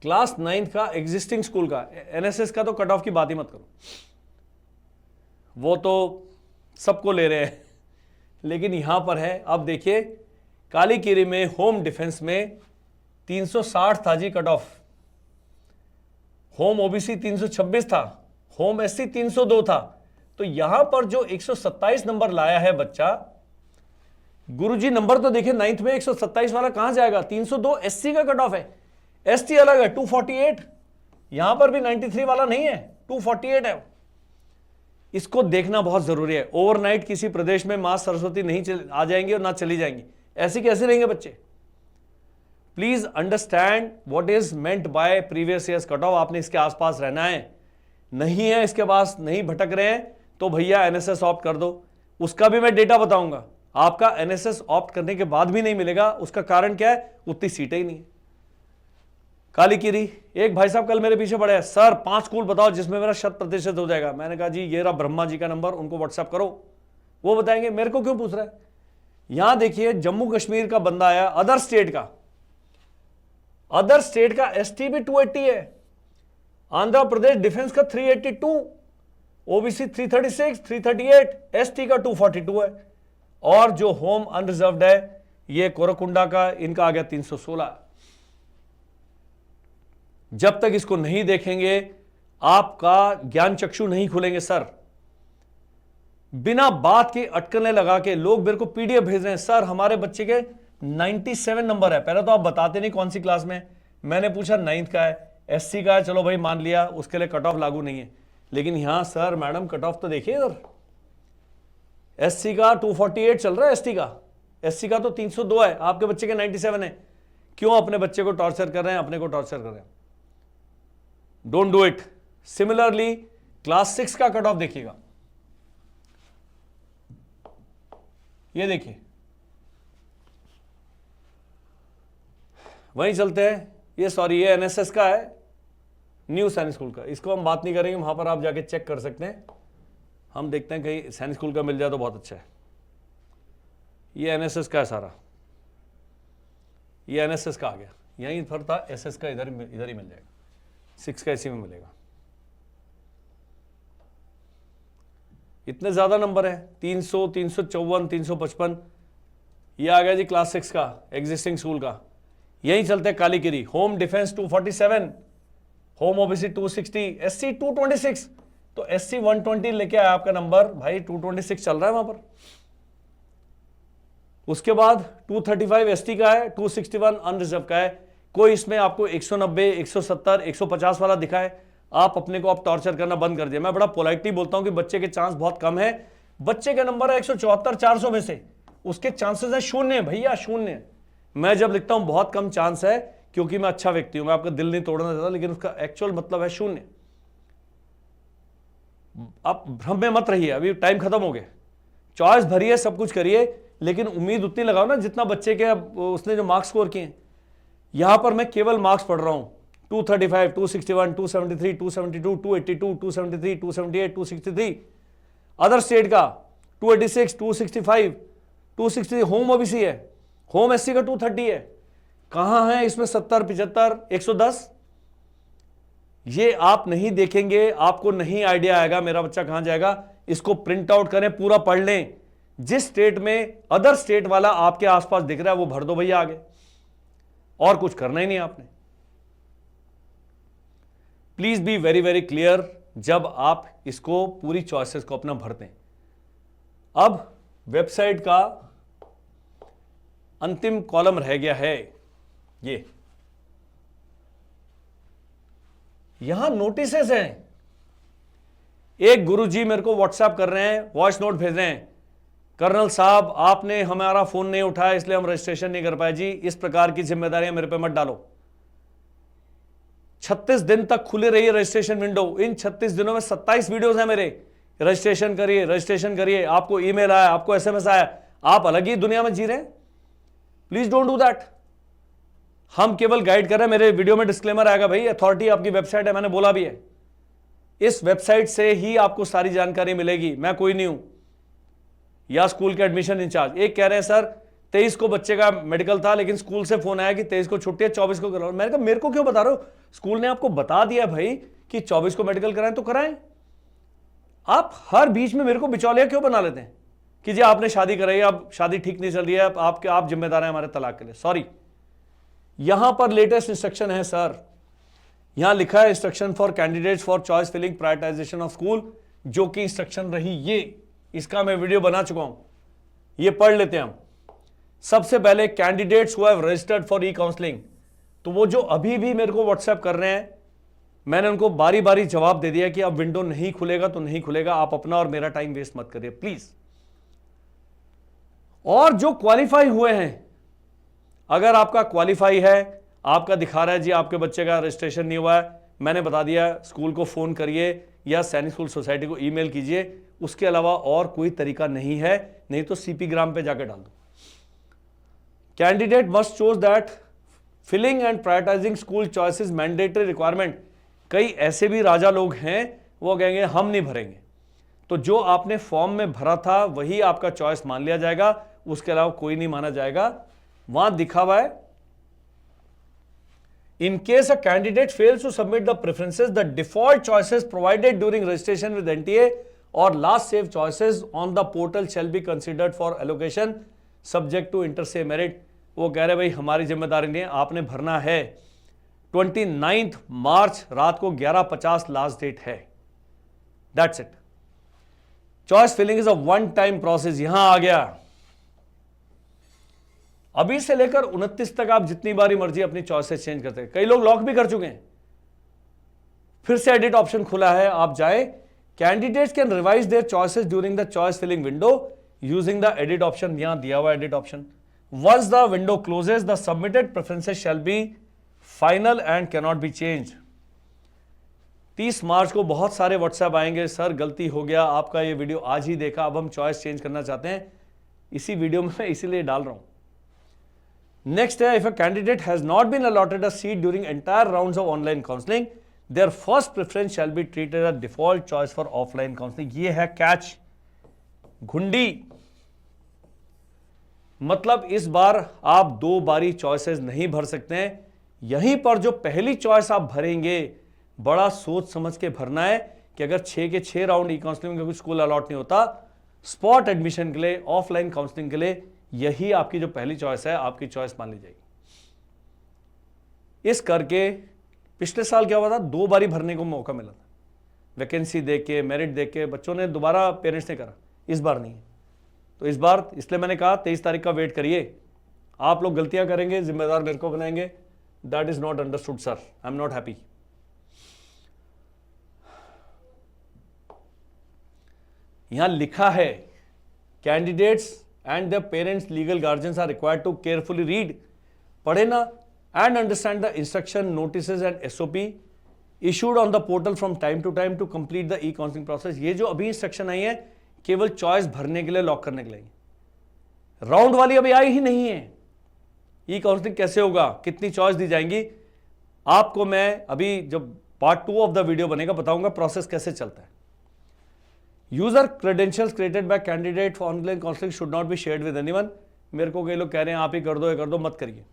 क्लास 9 का एग्जिस्टिंग स्कूल का, NSS का तो कट ऑफ की बात ही मत करो, वो तो सबको ले रहे हैं। लेकिन यहां पर है, अब देखिए कालीकीरी में होम डिफेंस में 360 था जी कट ऑफ। होम OBC 326 था, होम SC 302 था। तो यहां पर जो 127 नंबर लाया है बच्चा, गुरुजी नंबर तो देखिए 9th में 127 वाला कहां जाएगा। 302 SC का कट ऑफ है, ST अलग है 248। यहां पर भी 93 वाला नहीं है, 248 है। इसको देखना बहुत जरूरी है। ओवरनाइट किसी प्रदेश में मां सरस्वती नहीं आ जाएंगी और ना चली जाएंगी, ऐसे कैसे रहेंगे बच्चे। Please understand what is meant by previous years cut off. आपने इसके आसपास रहना है, नहीं है इसके पास, नहीं भटक रहे हैं, तो भैया NSS ऑप्ट कर दो। उसका भी मैं डेटा बताऊंगा। आपका NSS ऑप्ट करने के बाद भी नहीं मिलेगा, उसका कारण क्या है, उतनी सीटें ही नहीं है। कालीकीरी, एक भाई साहब कल मेरे पीछे पड़े हैं, सर 5 स्कूल बताओ जिसमें मेरा 100% हो जाएगा। मैंने कहा जी ये रहा ब्रह्मा जी का नंबर, उनको व्हाट्सएप करो, वो बताएंगे। मेरे को क्यों पूछ रहा है। यहां देखिए जम्मू कश्मीर का बंदा आया, अदर स्टेट का, अदर स्टेट का ST भी 280 है, आंध्र प्रदेश डिफेंस का 382, OBC 336, 338, ST का 242 है, और जो होम अनरिजर्व्ड है ये कोरकुंडा का, इनका आ गया 316। जब तक इसको नहीं देखेंगे आपका ज्ञान चक्षु नहीं खुलेंगे सर। बिना बात के अटकने लगा के लोग मेरे को PDF भेज रहे हैं, सर हमारे बच्चे के 97 नंबर है। पहले तो आप बताते नहीं कौन सी क्लास में। मैंने पूछा 9th का है, SC का है, चलो भाई मान लिया, उसके लिए कट ऑफ लागू नहीं है। लेकिन यहां सर मैडम कट ऑफ तो देखिए इधर, SC का 248 चल रहा है, SC का तो 302 है, आपके बच्चे के 97 है। क्यों अपने बच्चे को टॉर्चर कर रहे हैं, अपने को टॉर्चर कर रहे हैं। Don't do it. Similarly class 6 का कट ऑफ देखिएगा, ये देखिए, वहीं चलते हैं। ये सॉरी ये NSS का है, न्यू सैनिक स्कूल का, इसको हम बात नहीं करेंगे, वहां पर आप जाके चेक कर सकते हैं। हम देखते हैं कहीं सैनिक स्कूल का मिल जाए तो बहुत अच्छा है। ये एनएसएस का है सारा, ये एनएसएस का आ गया, यहीं पर था एसएस का, इधर ही मिल जाएगा, 6 का इसी में मिलेगा। इतने ज्यादा नंबर है, 300, 354, 355। ये आ गया जी क्लास 6 का एग्जिस्टिंग स्कूल का। यहीं चलते हैं कालीगिरी। Home defence 247, home OBC 260, SC 226। तो एससी 120 लेके आया आपका नंबर भाई, 226 चल रहा है वहां पर। उसके बाद 235 एसटी का है, 261 अनरिजर्व का है। कोई इसमें आपको 190, 170, 150 वाला दिखाए, आप अपने को आप टॉर्चर करना बंद कर दिया। मैं बड़ा पोलाइटली बोलता हूं कि बच्चे के चांस बहुत कम है। बच्चे का नंबर है 174 400 में से, उसके चांसेस है शून्य भैया, शून्य। मैं जब लिखता हूं बहुत कम चांस है, क्योंकि मैं अच्छा व्यक्ति हूं, मैं आपका दिल नहीं तोड़ना चाहता, लेकिन उसका एक्चुअल मतलब है शून्य। आप भ्रम में मत रहिए, अभी टाइम खत्म हो गया। चॉइस भरिए, सब कुछ करिए, लेकिन उम्मीद उतनी लगाओ ना जितना बच्चे के उसने जो मार्क्स स्कोर किए। यहां पर मैं केवल मार्क्स पढ़ रहा हूं, 235, 261, 273, 272, 282, 273, 278, 263। अदर स्टेट का 286, 265, 263 होम ओबीसी है, होम एससी का 230 है। कहां है इसमें 70, 75, 110? ये आप नहीं देखेंगे, आपको नहीं आइडिया आएगा मेरा बच्चा कहां जाएगा। इसको प्रिंट आउट करें, पूरा पढ़ लें। जिस स्टेट में अदर स्टेट वाला आपके आसपास दिख रहा है वो भर दो भैया आगे, और कुछ करना ही नहीं आपने। Please be very very clear जब आप इसको पूरी चॉइसेस को अपना भरते हैं। अब वेबसाइट का अंतिम कॉलम रह गया है ये, यहां नोटिसेस हैं। एक गुरुजी मेरे को व्हाट्सएप कर रहे हैं, वॉइस नोट भेज रहे हैं, कर्नल साहब आपने हमारा फोन नहीं उठाया इसलिए हम रजिस्ट्रेशन नहीं कर पाए जी, इस प्रकार की जिम्मेदारियां मेरे पे मत डालो। 36 दिन तक खुली रही है रजिस्ट्रेशन विंडो। इन 36 दिनों में 27 वीडियोस हैं मेरे, रजिस्ट्रेशन करिए, रजिस्ट्रेशन करिए। आपको ईमेल आया, आपको एसएमएस आया, आप अलग ही दुनिया में जी रहे हैं। Please don't do that. हम केवल गाइड कर रहे हैं। मेरे वीडियो में डिस्क्लेमर आएगा भाई, अथॉरिटी आपकी वेबसाइट है, मैंने बोला भी है। इस वेबसाइट से ही आपको सारी जानकारी मिलेगी, मैं कोई नहीं हूं, या स्कूल के एडमिशन इंचार्ज। एक कह रहे हैं सर 23 को बच्चे का मेडिकल था, लेकिन स्कूल से फोन आया कि 23 को छुट्टी है, 24 को कराओ। मैंने कहा मेरे को क्यों बता रहे हो, स्कूल ने आपको बता दिया भाई कि 24 को मेडिकल कराएं तो कराएं। आप हर बीच में मेरे को बिचौलिया क्यों बना लेते हैं कि जी आपने शादी कराई, अब शादी ठीक नहीं चल रही है, आप जिम्मेदार हैं हमारे तलाक के लिए। सॉरी, यहां पर लेटेस्ट इंस्ट्रक्शन है सर, यहां लिखा है instruction for candidates for choice filling prioritization of school, जो कि इंस्ट्रक्शन रही ये, इसका मैं वीडियो बना चुका हूं, ये पढ़ लेते हैं हम। सबसे पहले candidates who have registered for E counselling, तो वो जो अभी भी मेरे को व्हाट्सएप कर रहे हैं, मैंने उनको बारी बारी जवाब दे दिया कि अब विंडो नहीं खुलेगा तो नहीं खुलेगा, आप अपना और मेरा टाइम वेस्ट मत करिए प्लीज। और जो क्वालिफाई हुए हैं, अगर आपका क्वालिफाई है, आपका दिखा रहा है जी आपके बच्चे का रजिस्ट्रेशन नहीं हुआ है, मैंने बता दिया स्कूल को फोन करिए या सैनिक स्कूल सोसाइटी को ईमेल कीजिए, उसके अलावा और कोई तरीका नहीं है, नहीं तो सीपी ग्राम पे जाकर डाल दो। Candidate must shows that filling and prioritizing school choices mandatory requirement. कई ऐसे भी राजा लोग हैं, वो कहेंगे हम नहीं भरेंगे, तो जो आपने फॉर्म में भरा था वही आपका चॉइस मान लिया जाएगा, उसके अलावा कोई नहीं माना जाएगा। वहां दिखा हुआ है, in case a candidate fails to submit the preferences, the default choices provided during registration with NTA or last saved choices on the portal shall be considered for allocation subject to inter se merit। वो कह रहे भाई हमारी जिम्मेदारी नहीं है, आपने भरना है। 29 मार्च रात को 11:50 लास्ट डेट है, that's it. Choice filling is a one time process. यहां आ गया, अभी से लेकर 29 तक आप जितनी बारी मर्जी अपनी चॉइसेस चेंज करते हैं। कई लोग लॉक भी कर चुके हैं, फिर से एडिट ऑप्शन खुला है, आप जाए। Candidates can revise their choices during the choice filling window using the edit option. यहां दिया हुआ edit option. Once the window closes the submitted preferences shall be final and can not be change. 30 मार्च को बहुत सारे WhatsApp आएंगे, sir गलती हो गया, आपका ये वीडियो आज ही देखा, अब हम चॉइस चेंज करना चाहते हैं। इसी वीडियो में मैं इसीलिए डाल रहा हूं। Next है, if a candidate has not been allotted a seat during entire rounds of online counseling, their first preference shall be treated as default choice for offline counselling. ये है कैच, घुंडी। मतलब इस बार आप 2 बारी चॉइसेस नहीं भर सकते हैं। यहीं पर जो पहली चॉइस आप भरेंगे, बड़ा सोच समझ के भरना है कि अगर 6 के 6 राउंड ई काउंसलिंग में कोई स्कूल अलॉट नहीं होता, स्पॉट एडमिशन के लिए, ऑफलाइन काउंसलिंग के लिए, यही आपकी जो पहली चॉइस है, आपकी चॉइस मान ली जाएगी। इस करके पिछले साल क्या हुआ था, 2 बारी भरने को मौका मिला था, वैकेंसी देख के, मेरिट देख के बच्चों ने दोबारा, पेरेंट्स ने करा। इस बार नहीं है। तो इस बार इसलिए मैंने कहा 23 तारीख का वेट करिए। आप लोग गलतियां करेंगे, जिम्मेदार मेरे को बनाएंगे, that is not understood sir, I am not happy. यहां लिखा है candidates and their parents legal guardians are required to carefully read, पढ़े ना, and understand the instruction, notices and SOP issued on the portal from time to time to complete the e counselling process. ये जो अभी instruction आई है केवल choice भरने के लिए, लॉक करने के लिए, राउंड वाली अभी आई ही नहीं है। ई काउंसलिंग कैसे होगा, कितनी चॉइस दी जाएंगी, आपको मैं अभी जब पार्ट 2 ऑफ द वीडियो बनेगा बताऊंगा प्रोसेस कैसे चलता है। User credentials created by candidate for online counselling should not be shared with anyone. मेरे को कई लोग कह रहे हैं आप ही कर दो, ये कर दो, मत करिए।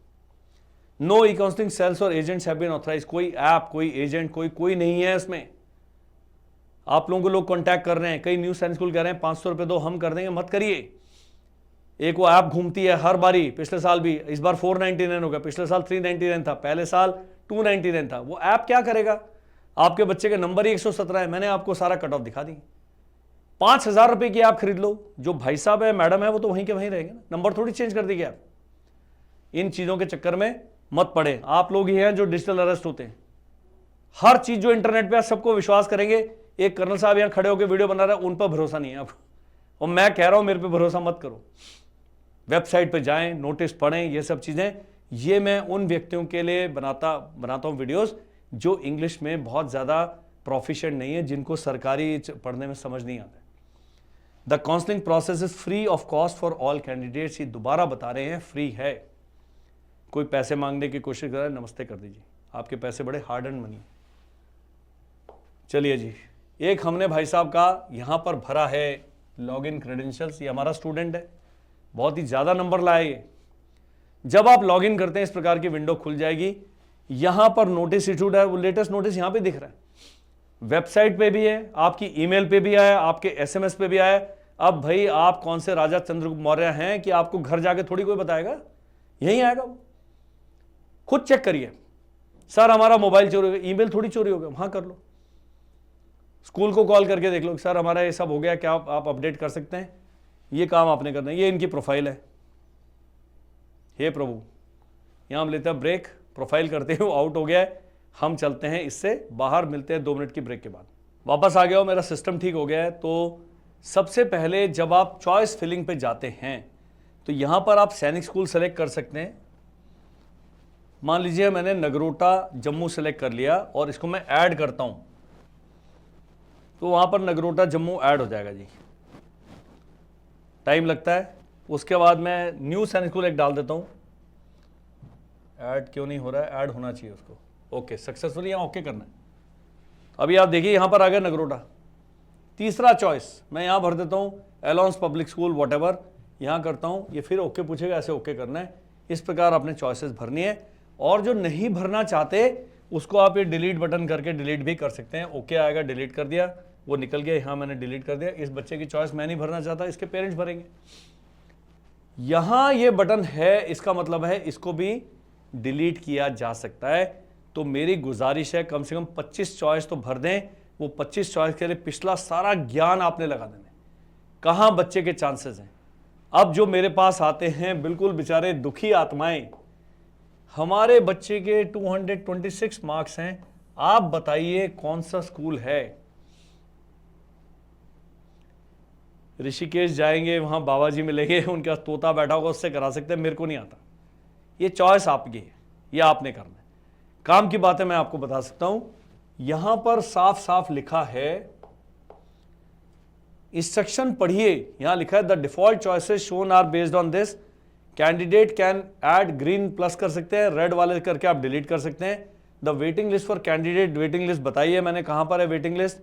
नो ई काउंसलिंग सेल्स और एजेंट्स हैव बीन ऑथराइज्ड। कोई ऐप, कोई एजेंट, कोई नहीं है इसमें। आप लोगों को लोग कांटेक्ट कर रहे हैं, कई न्यू साइंस स्कूल कह रहे हैं 500 रुपए दो, हम कर देंगे, मत करिए। एक वो ऐप घूमती है हर बारी, पिछले साल भी, इस बार 499 हो गया, पिछले साल 399 था, पहले साल 299 था। वो ऐप क्या करेगा, आपके बच्चे के नंबर ही 117 है। मैंने आपको सारा कट ऑफ दिखा दी। 5000 रुपए की ऐप खरीद लो, जो भाई साहब है, मैडम है, वो तो वहीं के वहीं रहेंगे ना, नंबर थोड़ी चेंज कर देगी आप। इन चीजों के चक्कर में मत पड़े। आप लोग ही हैं जो डिजिटल अरेस्ट होते हैं। हर चीज जो इंटरनेट पे है सबको विश्वास करेंगे। एक कर्नल साहब यहां खड़े होकर वीडियो बना रहे हैं, उन पर भरोसा नहीं है आपको, और मैं कह रहा हूं मेरे पे भरोसा मत करो। वेबसाइट पे जाएं, नोटिस पढ़ें, ये सब चीजें। ये मैं उन व्यक्तियों के लिए बनाता हूं वीडियोस जो इंग्लिश में बहुत ज्यादा प्रोफिशिएंट नहीं है, जिनको सरकारी पढ़ने में समझ नहीं आता। The counselling process is free of cost for all candidates. ये दोबारा बता रहे हैं, फ्री है। कोई पैसे मांगने की कोशिश कर रहा है, नमस्ते कर दीजिए, आपके पैसे बड़े हार्ड एंड मनी। चलिए जी, एक हमने भाई साहब का यहां पर भरा है लॉगिन क्रेडेंशियल्स। ये हमारा स्टूडेंट है, बहुत ही ज्यादा नंबर लाया ये। जब आप लॉगिन करते हैं इस प्रकार की विंडो खुल जाएगी। यहां पर नोटिस इशूड है, वो लेटेस्ट नोटिस यहां पे दिख रहा है, वेबसाइट पे भी है, आपकी ईमेल पे भी आया, आपके एसएमएस पे भी आया। अब भाई आप कौन से राजा चंद्रगुप्त मौर्य हैं कि आपको घर जाके थोड़ी कोई बताएगा, यही आएगा। खुद चेक करिए, सर हमारा मोबाइल चोरी हो गया, ईमेल थोड़ी चोरी हो गया, वहां कर लो। स्कूल को कॉल करके देख लो, सर हमारा ये सब हो गया, क्या आप अपडेट कर सकते हैं, ये काम आपने करना है, ये इनकी प्रोफाइल है। हे प्रभु, यहां हम लेते हैं ब्रेक, प्रोफाइल करते हैं, आउट हो गया है। हम चलते हैं इससे बाहर, मिलते हैं 2 मिनट की ब्रेक के बाद। वापस आ गया हो, मेरा सिस्टम ठीक हो गया है। तो सबसे पहले जब आप चॉइस फिलिंग पे जाते हैं तो यहां पर आप सैनिक स्कूल सेलेक्ट कर सकते हैं। मान लीजिए मैंने नगरोटा जम्मू सेलेक्ट कर लिया और इसको मैं ऐड करता हूं, तो वहां पर नगरोटा जम्मू ऐड हो जाएगा जी। टाइम लगता है। उसके बाद मैं न्यू सैनिक स्कूल एक डाल देता हूं। ऐड क्यों नहीं हो रहा है, ऐड होना चाहिए उसको। ओके, सक्सेसफुली यहां ओके करना है। अभी आप देखिए यहां पर आ गया नगरोटा। तीसरा चॉइस मैं यहां भर देता हूं, एलॉन्स पब्लिक स्कूल वॉटेवर, यहां करता हूं। ये फिर ओके पूछेगा, ऐसे ओके करना है। इस प्रकार आपने चॉइसेस भरनी है। और जो नहीं भरना चाहते उसको आप ये डिलीट बटन करके डिलीट भी कर सकते हैं। ओके आएगा, डिलीट कर दिया, वो निकल गया। यहां मैंने डिलीट कर दिया। इस बच्चे की चॉइस मैं नहीं भरना चाहता, इसके पेरेंट्स भरेंगे। यहां ये बटन है, इसका मतलब है इसको भी डिलीट किया जा सकता है। तो मेरी गुजारिश है कम से कम 25 चॉइस तो भर दें। वो 25 चॉइस के लिए पिछला सारा ज्ञान आपने लगा देना है, कहां बच्चे के चांसेस हैं। अब जो मेरे पास आते हैं बिल्कुल बेचारे दुखी आत्माएं, हमारे बच्चे के 226 मार्क्स हैं, आप बताइए कौन सा स्कूल है। ऋषिकेश जाएंगे, वहां बाबा जी मिलेंगे, उनका तोता बैठा होगा, उससे करा सकते हैं, मेरे को नहीं आता। ये चॉइस आपकी है, ये आपने करना है। काम की बातें मैं आपको बता सकता हूं। यहां पर साफ साफ लिखा है, इंस्ट्रक्शन पढ़िए। यहां लिखा है the default choices shown are based on this, candidate can add, green plus कर सकते हैं, रेड वाले करके आप डिलीट कर सकते हैं। The waiting list for candidate, waiting list बताइए मैंने कहां पर है waiting list.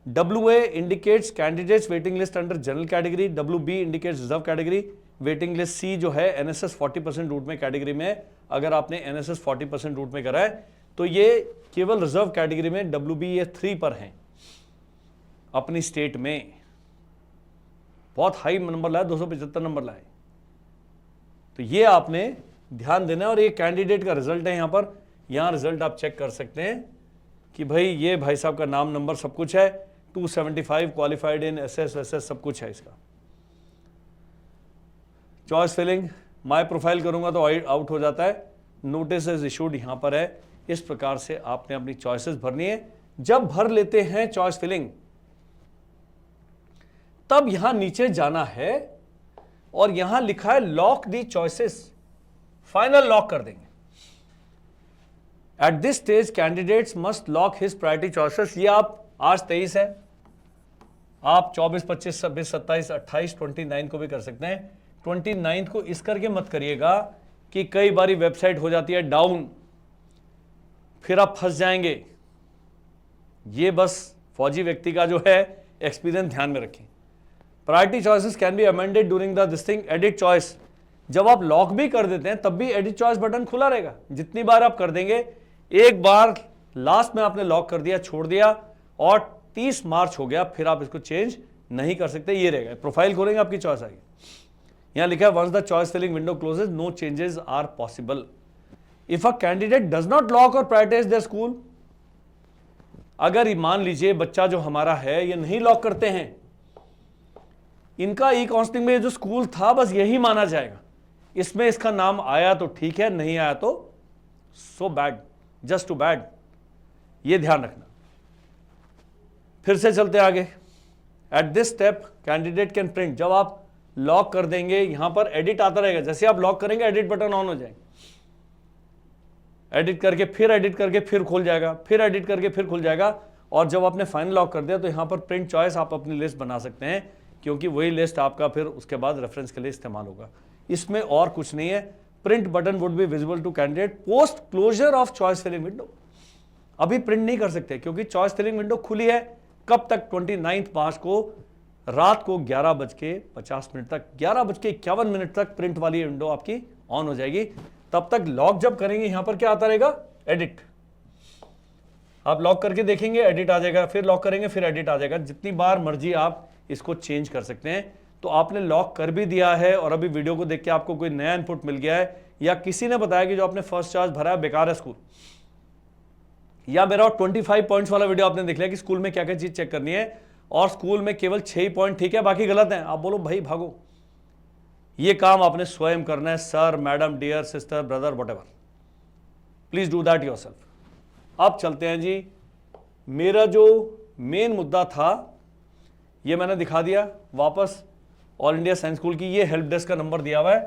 WA indicates candidates waiting list under general category, WB indicates reserve category, waiting list C जो है NSS 40% रूट में कैटेगरी में, अगर आपने NSS 40% रूट में करा है तो ये केवल रिजर्व कैटेगरी में WB ये 3 पर हैं अपनी स्टेट में। बहुत हाई नंबर लाए, 275 नंबर लाए, तो ये आपने ध्यान देना है। और ये कैंडिडेट का रिजल्ट है, यहां रिजल्ट आप चेक कर सकते हैं कि भाई ये भाई साहब का नाम नंबर सब कुछ है, 275 क्वालिफाइड इन SS वैसेस सब कुछ है इसका। चॉइस फिलिंग माय प्रोफाइल करूंगा तो आउट हो जाता है, नोटिस इज इशूड यहां पर है। इस प्रकार से आपने अपनी चॉइसेस भरनी है। जब भर लेते हैं चॉइस फिलिंग, तब यहां नीचे जाना है और यहां लिखा है लॉक दी चॉइसेस, फाइनल लॉक कर देंगे। At this stage candidates must lock his priority choices. ये आप आज 23 है, आप 24, 25, 26, 27, 28, 29 को भी कर सकते हैं। 29 को इस करके मत करिएगा कि कई बारी वेबसाइट हो जाती है डाउन, फिर आप फंस जाएंगे। ये बस फौजी व्यक्ति का जो है एक्सपीरियंस ध्यान में रखें। Priority choices can be amended during the this thing, edit choice. जब आप लॉक भी कर देते हैं तब भी एडिट चॉइस बटन खुला रहेगा, जितनी बार आप कर देंगे। एक बार लास्ट में आपने लॉक कर दिया, छोड़ दिया और 30 मार्च हो गया, फिर आप इसको चेंज नहीं कर सकते, ये रहेगा। प्रोफाइल खोलेंगे आपकी चॉइस आएगी, यहां लिखा है once the choice filling window closes no changes are possible. If a candidate does not lock और प्रायोरिटाइज देयर स्कूल, अगर मान लीजिए बच्चा जो हमारा है ये नहीं लॉक करते हैं, इनका ई काउंसलिंग में जो स्कूल था बस यही माना जाएगा, इसमें इसका नाम आया तो ठीक है, नहीं आया तो so bad, just too bad, ये ध्यान रखना। फिर से चलते आगे। At this step candidate can print, जब आप लॉक कर देंगे यहां पर एडिट आता रहेगा, जैसे आप लॉक करेंगे एडिट बटन ऑन हो जाएगा, एडिट करके फिर खुल जाएगा, फिर एडिट करके फिर खुल जाएगा। और जब आपने फाइनल लॉक कर दिया तो यहां पर प्रिंट चॉइस आप अपनी लिस्ट बना सकते हैं, क्योंकि वही लिस्ट आपका फिर उसके बाद रेफरेंस के लिए इस्तेमाल होगा। इसमें और कुछ नहीं है। Print button would be visible to candidate post closure of choice filling window. अभी प्रिंट नहीं कर सकते क्योंकि चॉइस फिलिंग विंडो खुली है। कब तक? 29 मार्च को रात को 11:50 तक, 11:51 तक प्रिंट वाली विंडो आपकी ऑन हो जाएगी। तब तक लॉक जब करेंगे यहां पर क्या आता रहेगा? एडिट। आप लॉक करके देखेंगे एडिट आ जाएगा, फिर लॉक करेंगे फिर एडिट आ जाएगा। जितनी बार मर्जी आप इसको चेंज कर सकते हैं। तो आपने लॉक कर भी दिया है और अभी वीडियो को देख के आपको कोई नया इनपुट मिल गया है, या किसी ने बताया कि जो आपने फर्स्ट चार्ज भरा है बेकार है स्कूल, या मेरा 25 पॉइंट्स वाला वीडियो आपने देख लिया कि स्कूल में क्या क्या चीज चेक करनी है और स्कूल में केवल 6 पॉइंट ठीक है बाकी गलत हैं, आप बोलो भाई भागो। ये काम आपने स्वयं करना है। Sir, madam, dear, sister, brother, whatever, please do that yourself. अब चलते हैं जी, मेरा जो मेन मुद्दा था ये मैंने दिखा दिया। वापस ऑल इंडिया साइंस स्कूल की ये हेल्प डेस्क का नंबर दिया हुआ है,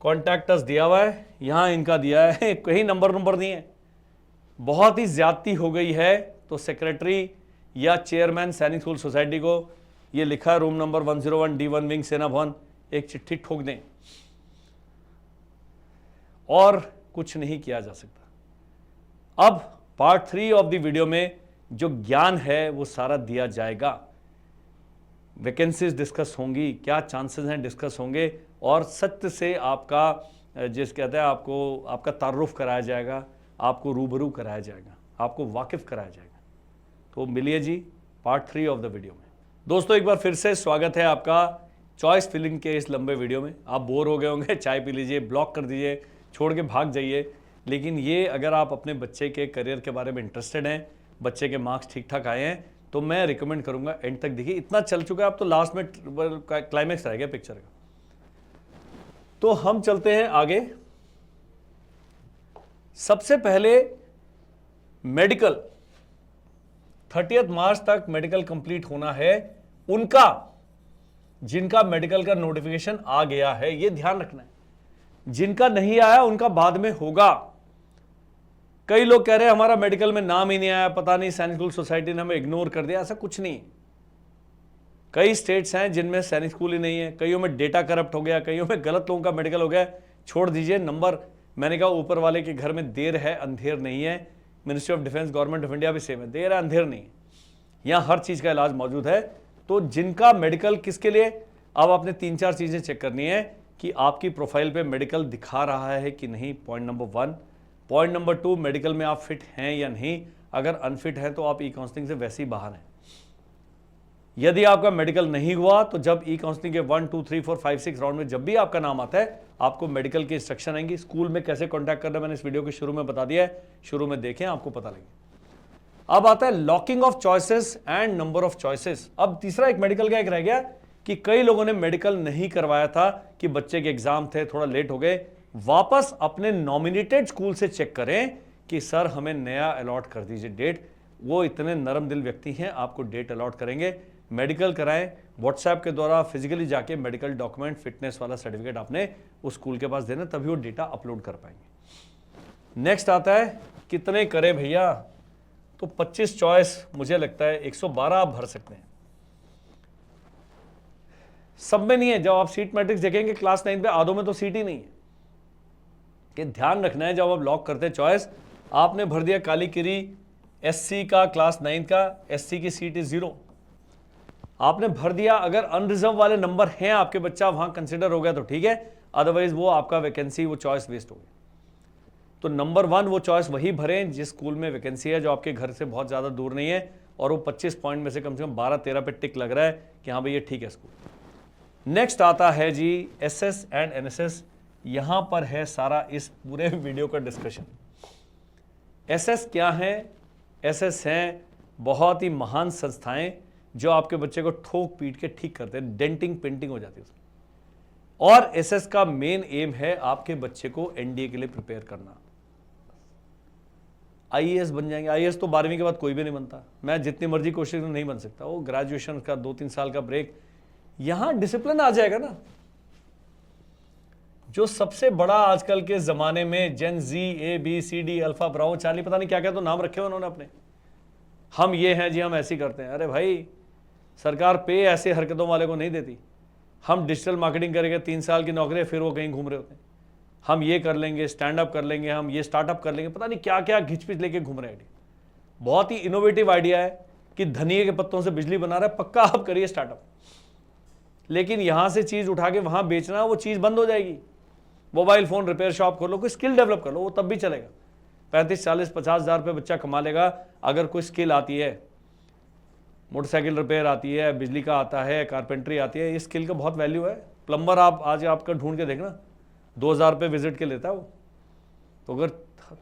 कॉन्टैक्ट अस दिया हुआ है, यहां इनका दिया है, कहीं नंबर नहीं है। बहुत ही ज्यादती हो गई है तो सेक्रेटरी या चेयरमैन सैनिक स्कूल सोसाइटी को ये लिखा है रूम नंबर 101 D1 विंग सेना भवन, एक चिट्ठी ठोक दें और कुछ नहीं किया जा सकता। अब पार्ट 3 ऑफ द वीडियो में जो ज्ञान है वो सारा दिया जाएगा। वैकेंसीज डिस्कस होंगी, क्या चांसेस हैं डिस्कस होंगे, और सत्य से आपका जिस कहते हैं आपको आपका तारुफ कराया जाएगा, आपको रूबरू कराया जाएगा, आपको वाकिफ कराया जाएगा। तो मिलिए जी पार्ट 3 ऑफ द वीडियो में। दोस्तों एक बार फिर से स्वागत है आपका चॉइस फिलिंग के इस लंबे वीडियो में। आप बोर हो गए होंगे, चाय पी लीजिए, ब्लॉक कर दीजिए, छोड़ के भाग जाइए। लेकिन ये अगर आप अपने बच्चे के करियर के बारे में इंटरेस्टेड हैं, बच्चे के मार्क्स ठीक ठाक आए हैं, तो मैं रिकमेंड करूंगा एंड तक देखिए। इतना चल चुका है अब तो लास्ट में क्लाइमैक्स रह गया पिक्चर का। तो हम चलते हैं आगे। सबसे पहले मेडिकल 30 मार्च तक मेडिकल कंप्लीट होना है उनका, जिनका मेडिकल का नोटिफिकेशन आ गया है, ये ध्यान रखना है। जिनका नहीं आया उनका बाद में होगा। कई लोग कह रहे हैं हमारा मेडिकल में नाम ही नहीं आया, पता नहीं सैनिक स्कूल सोसाइटी ने हमें इग्नोर कर दिया। ऐसा कुछ नहीं। कई स्टेट्स हैं जिनमें सैनिक स्कूल ही नहीं है, कईयों में डेटा करप्ट हो गया, कईयों में गलत लोगों का मेडिकल हो गया। छोड़ दीजिए, नंबर मैंने कहा ऊपर वाले के घर में देर है अंधेर नहीं है। Ministry of defence, government of India भी सेम है, देर है अंधेर नहीं है, यहाँ हर चीज़ का इलाज मौजूद है। तो जिनका मेडिकल किसके लिए, अब आपने 3-4 चीज़ें चेक करनी है कि आपकी प्रोफाइल पे मेडिकल दिखा रहा है कि नहीं, point number 1। Point number 2, medical में आप फिट हैं या नहीं। अगर अनफिट हैं तो आप ई काउंसलिंग से वैसे ही बाहर हैं। यदि आपका मेडिकल नहीं हुआ तो जब ई काउंसलिंग के 1, 2, 3, 4, 5, 6 राउंड में जब भी आपका नाम आता है, आपको मेडिकल की इंस्ट्रक्शन आएंगी। स्कूल में कैसे कॉन्टैक्ट करना मैंने इस वीडियो के शुरू में बता दिया है, शुरू में देखें, आपको पता लगेगा। अब आता है locking of choices and number of choices. अब तीसरा एक मेडिकल का एक रह गया कि कई लोगों ने मेडिकल नहीं करवाया था कि बच्चे के एग्जाम थे, थोड़ा लेट हो गए। वापस अपने नॉमिनेटेड स्कूल से चेक करें कि सर हमें नया अलॉट कर दीजिए डेट। वो इतने नरम दिल व्यक्ति हैं, आपको डेट अलॉट करेंगे। मेडिकल कराएं, व्हाट्सएप के द्वारा फिजिकली जाके मेडिकल डॉक्यूमेंट, फिटनेस वाला सर्टिफिकेट आपने उस स्कूल के पास देना, तभी वो डेटा अपलोड कर पाएंगे। नेक्स्ट आता है कितने करें भैया, तो 25 चॉइस मुझे लगता है 112 आप भर सकते हैं। सब में नहीं है। जब आप सीट मैट्रिक्स देखेंगे क्लास 9 पे आधों में तो सीट ही नहीं है। कि ध्यान रखना है, जब आप लॉक करते हैं चॉइस, आपने भर दिया कालीकिरी एससी का क्लास 9 का, एससी की सीट इज 0। आपने भर दिया, अगर अनरिजर्व वाले नंबर हैं आपके, बच्चा वहां कंसिडर हो गया तो ठीक है, अदरवाइज वो आपका वैकेंसी, वो चॉइस वेस्ट हो गई। तो नंबर 1 वो चॉइस वही भरें जिस स्कूल में वैकेंसी है, जो आपके घर से बहुत ज़्यादा दूर नहीं है और वो 25 पॉइंट में से कम 12-13 पे टिक लग रहा है कि हाँ भाई ये ठीक है स्कूल। नेक्स्ट आता है जी एसएस एंड एनएसएस। यहां पर है सारा इस पूरे वीडियो का डिस्कशन। एसएस क्या है? एसएस हैं बहुत ही महान संस्थाएं जो आपके बच्चे को ठोक पीट के ठीक करते हैं, डेंटिंग पेंटिंग हो जाती है उसकी। और एसएस का मेन एम है आपके बच्चे को एनडीए के लिए प्रिपेयर करना। आईएएस बन जाएंगे। आईएएस तो 12वीं के बाद कोई भी नहीं बनता, मैं जितनी मर्जी कोशिश नहीं बन सकता। वो ग्रेजुएशन का 2-3 साल का ब्रेक, यहां डिसिप्लिन आ जाएगा ना। जो सबसे बड़ा आजकल के जमाने में gen Z, A B C D, alpha bravo charlie, पता नहीं क्या क्या तो नाम रखे हुए उन्होंने अपने, हम ये हैं जी, हम ऐसे करते हैं। अरे भाई, सरकार पे ऐसे हरकतों वाले को नहीं देती। हम डिजिटल मार्केटिंग करेंगे, 3 साल की नौकरी, फिर वो कहीं घूम रहे होते हैं। हम ये कर लेंगे, स्टैंड अप कर लेंगे, हम ये स्टार्टअप कर लेंगे, पता नहीं क्या क्या घिचपिच लेके घूम रहे हैं। बहुत ही इनोवेटिव आइडिया है कि धनिये के पत्तों से बिजली बना रहा है, पक्का आप करिए स्टार्टअप। लेकिन यहां से चीज उठा के वहां बेचना, वो चीज बंद हो जाएगी। मोबाइल फोन रिपेयर शॉप खोलो, कोई स्किल डेवलप कर लो, वो तब भी चलेगा। 35, 40, 50 हज़ार रुपये बच्चा कमा लेगा अगर कोई स्किल आती है। मोटरसाइकिल रिपेयर आती है, बिजली का आता है, कारपेंट्री आती है, इस स्किल का बहुत वैल्यू है। प्लम्बर आप आज आपका ढूंढ के देखना, 2000 रुपये विजिट के लेता है वो। तो अगर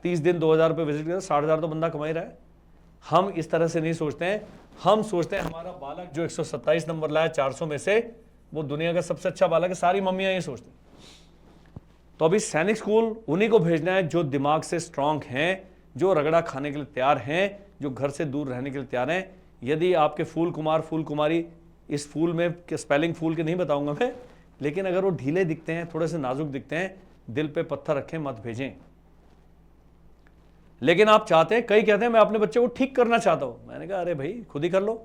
30 दिन 2000 रुपये विजिट के, 60,000 तो बंदा कमा ही रहा है। हम इस तरह से नहीं सोचते हैं। हम सोचते हैं हमारा बालक जो 127 नंबर लाया 400 में से, वो दुनिया का सबसे अच्छा बालक है। सारी मम्मियाँ ये सोचती हैं। तो अभी सैनिक स्कूल उन्हीं को भेजना है जो दिमाग से स्ट्रांग हैं, जो रगड़ा खाने के लिए तैयार हैं, जो घर से दूर रहने के लिए तैयार हैं। यदि आपके फूल कुमार, फूल कुमारी, इस फूल में स्पेलिंग फूल के नहीं बताऊंगा मैं, लेकिन अगर वो ढीले दिखते हैं, थोड़े से नाजुक दिखते हैं, दिल पे पत्थर रखें, मत भेजें। लेकिन आप चाहते हैं, कई कहते हैं मैं अपने बच्चे को ठीक करना चाहता हूं। मैंने कहा अरे भाई खुद ही कर लो।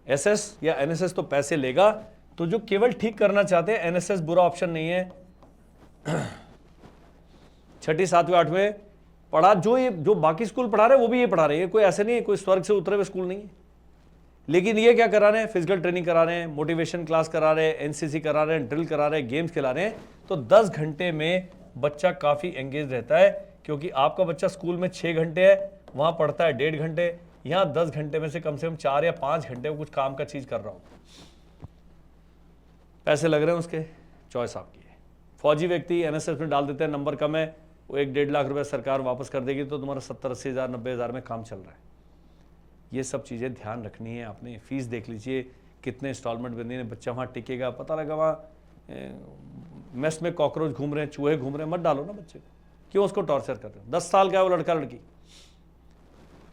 एसएस या एनएसएस तो पैसे लेगा, तो जो केवल ठीक करना चाहते हैं, एनएसएस बुरा ऑप्शन नहीं है। 6ठी 7वीं 8वीं पढ़ा, जो बाकी स्कूल पढ़ा रहे हैं वो भी ये पढ़ा रहे हैं। कोई ऐसे नहीं है, कोई स्वर्ग से उतरे हुए स्कूल नहीं है। लेकिन ये क्या करा रहे हैं? फिजिकल ट्रेनिंग करा रहे हैं, मोटिवेशन क्लास करा रहे हैं, एनसीसी करा रहे हैं, ड्रिल करा रहे हैं, गेम्स खिला रहे हैं। तो 10 घंटे में बच्चा काफी एंगेज रहता है, क्योंकि आपका बच्चा स्कूल में 6 घंटे है, वहां पढ़ता है 1.5 घंटे, यहां 10 घंटे में से कम 4 या 5 घंटे वो कुछ काम का चीज कर रहा हो। पैसे लग रहे हैं उसके, चॉइस आपकी है। फौजी व्यक्ति एनएसएस में डाल देते हैं, नंबर कम है, वो 1-1.5 लाख रुपए सरकार वापस कर देगी, तो तुम्हारा 70-80 हज़ार 90 हज़ार में काम चल रहा है। ये सब चीज़ें ध्यान रखनी है आपने। फीस देख लीजिए, कितने इंस्टॉलमेंट बंदी ने, बच्चा वहाँ टिकेगा। पता लगा वहाँ मेस में कॉकरोच घूम रहे हैं, चूहे घूम रहे हैं, मत डालो ना बच्चे को। क्यों उसको टॉर्चर कर रहे हो? 10 साल का है वो लड़का लड़की।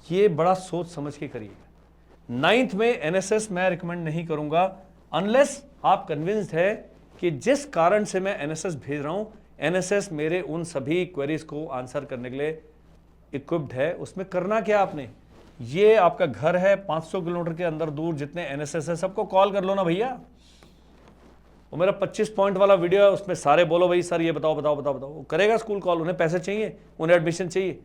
ये बड़ा सोच समझ के करिएगा। 9th में एनएसएस मैं रिकमेंड नहीं करूँगा, अनलेस आप कन्विंस्ड है कि जिस कारण से मैं एनएसएस भेज रहा हूं, एनएसएस मेरे उन सभी क्वेरीज को आंसर करने के लिए इक्विप्ड है। उसमें करना क्या आपने? ये आपका घर है 500 किलोमीटर के अंदर दूर, जितने एनएसएस है सबको कॉल कर लो ना भैया। वो मेरा 25 पॉइंट वाला वीडियो है, उसमें सारे बोलो भाई सर ये बताओ बताओ बताओ बताओ, वो करेगा स्कूल कॉल, उन्हें पैसे चाहिए, उन्हें एडमिशन चाहिए।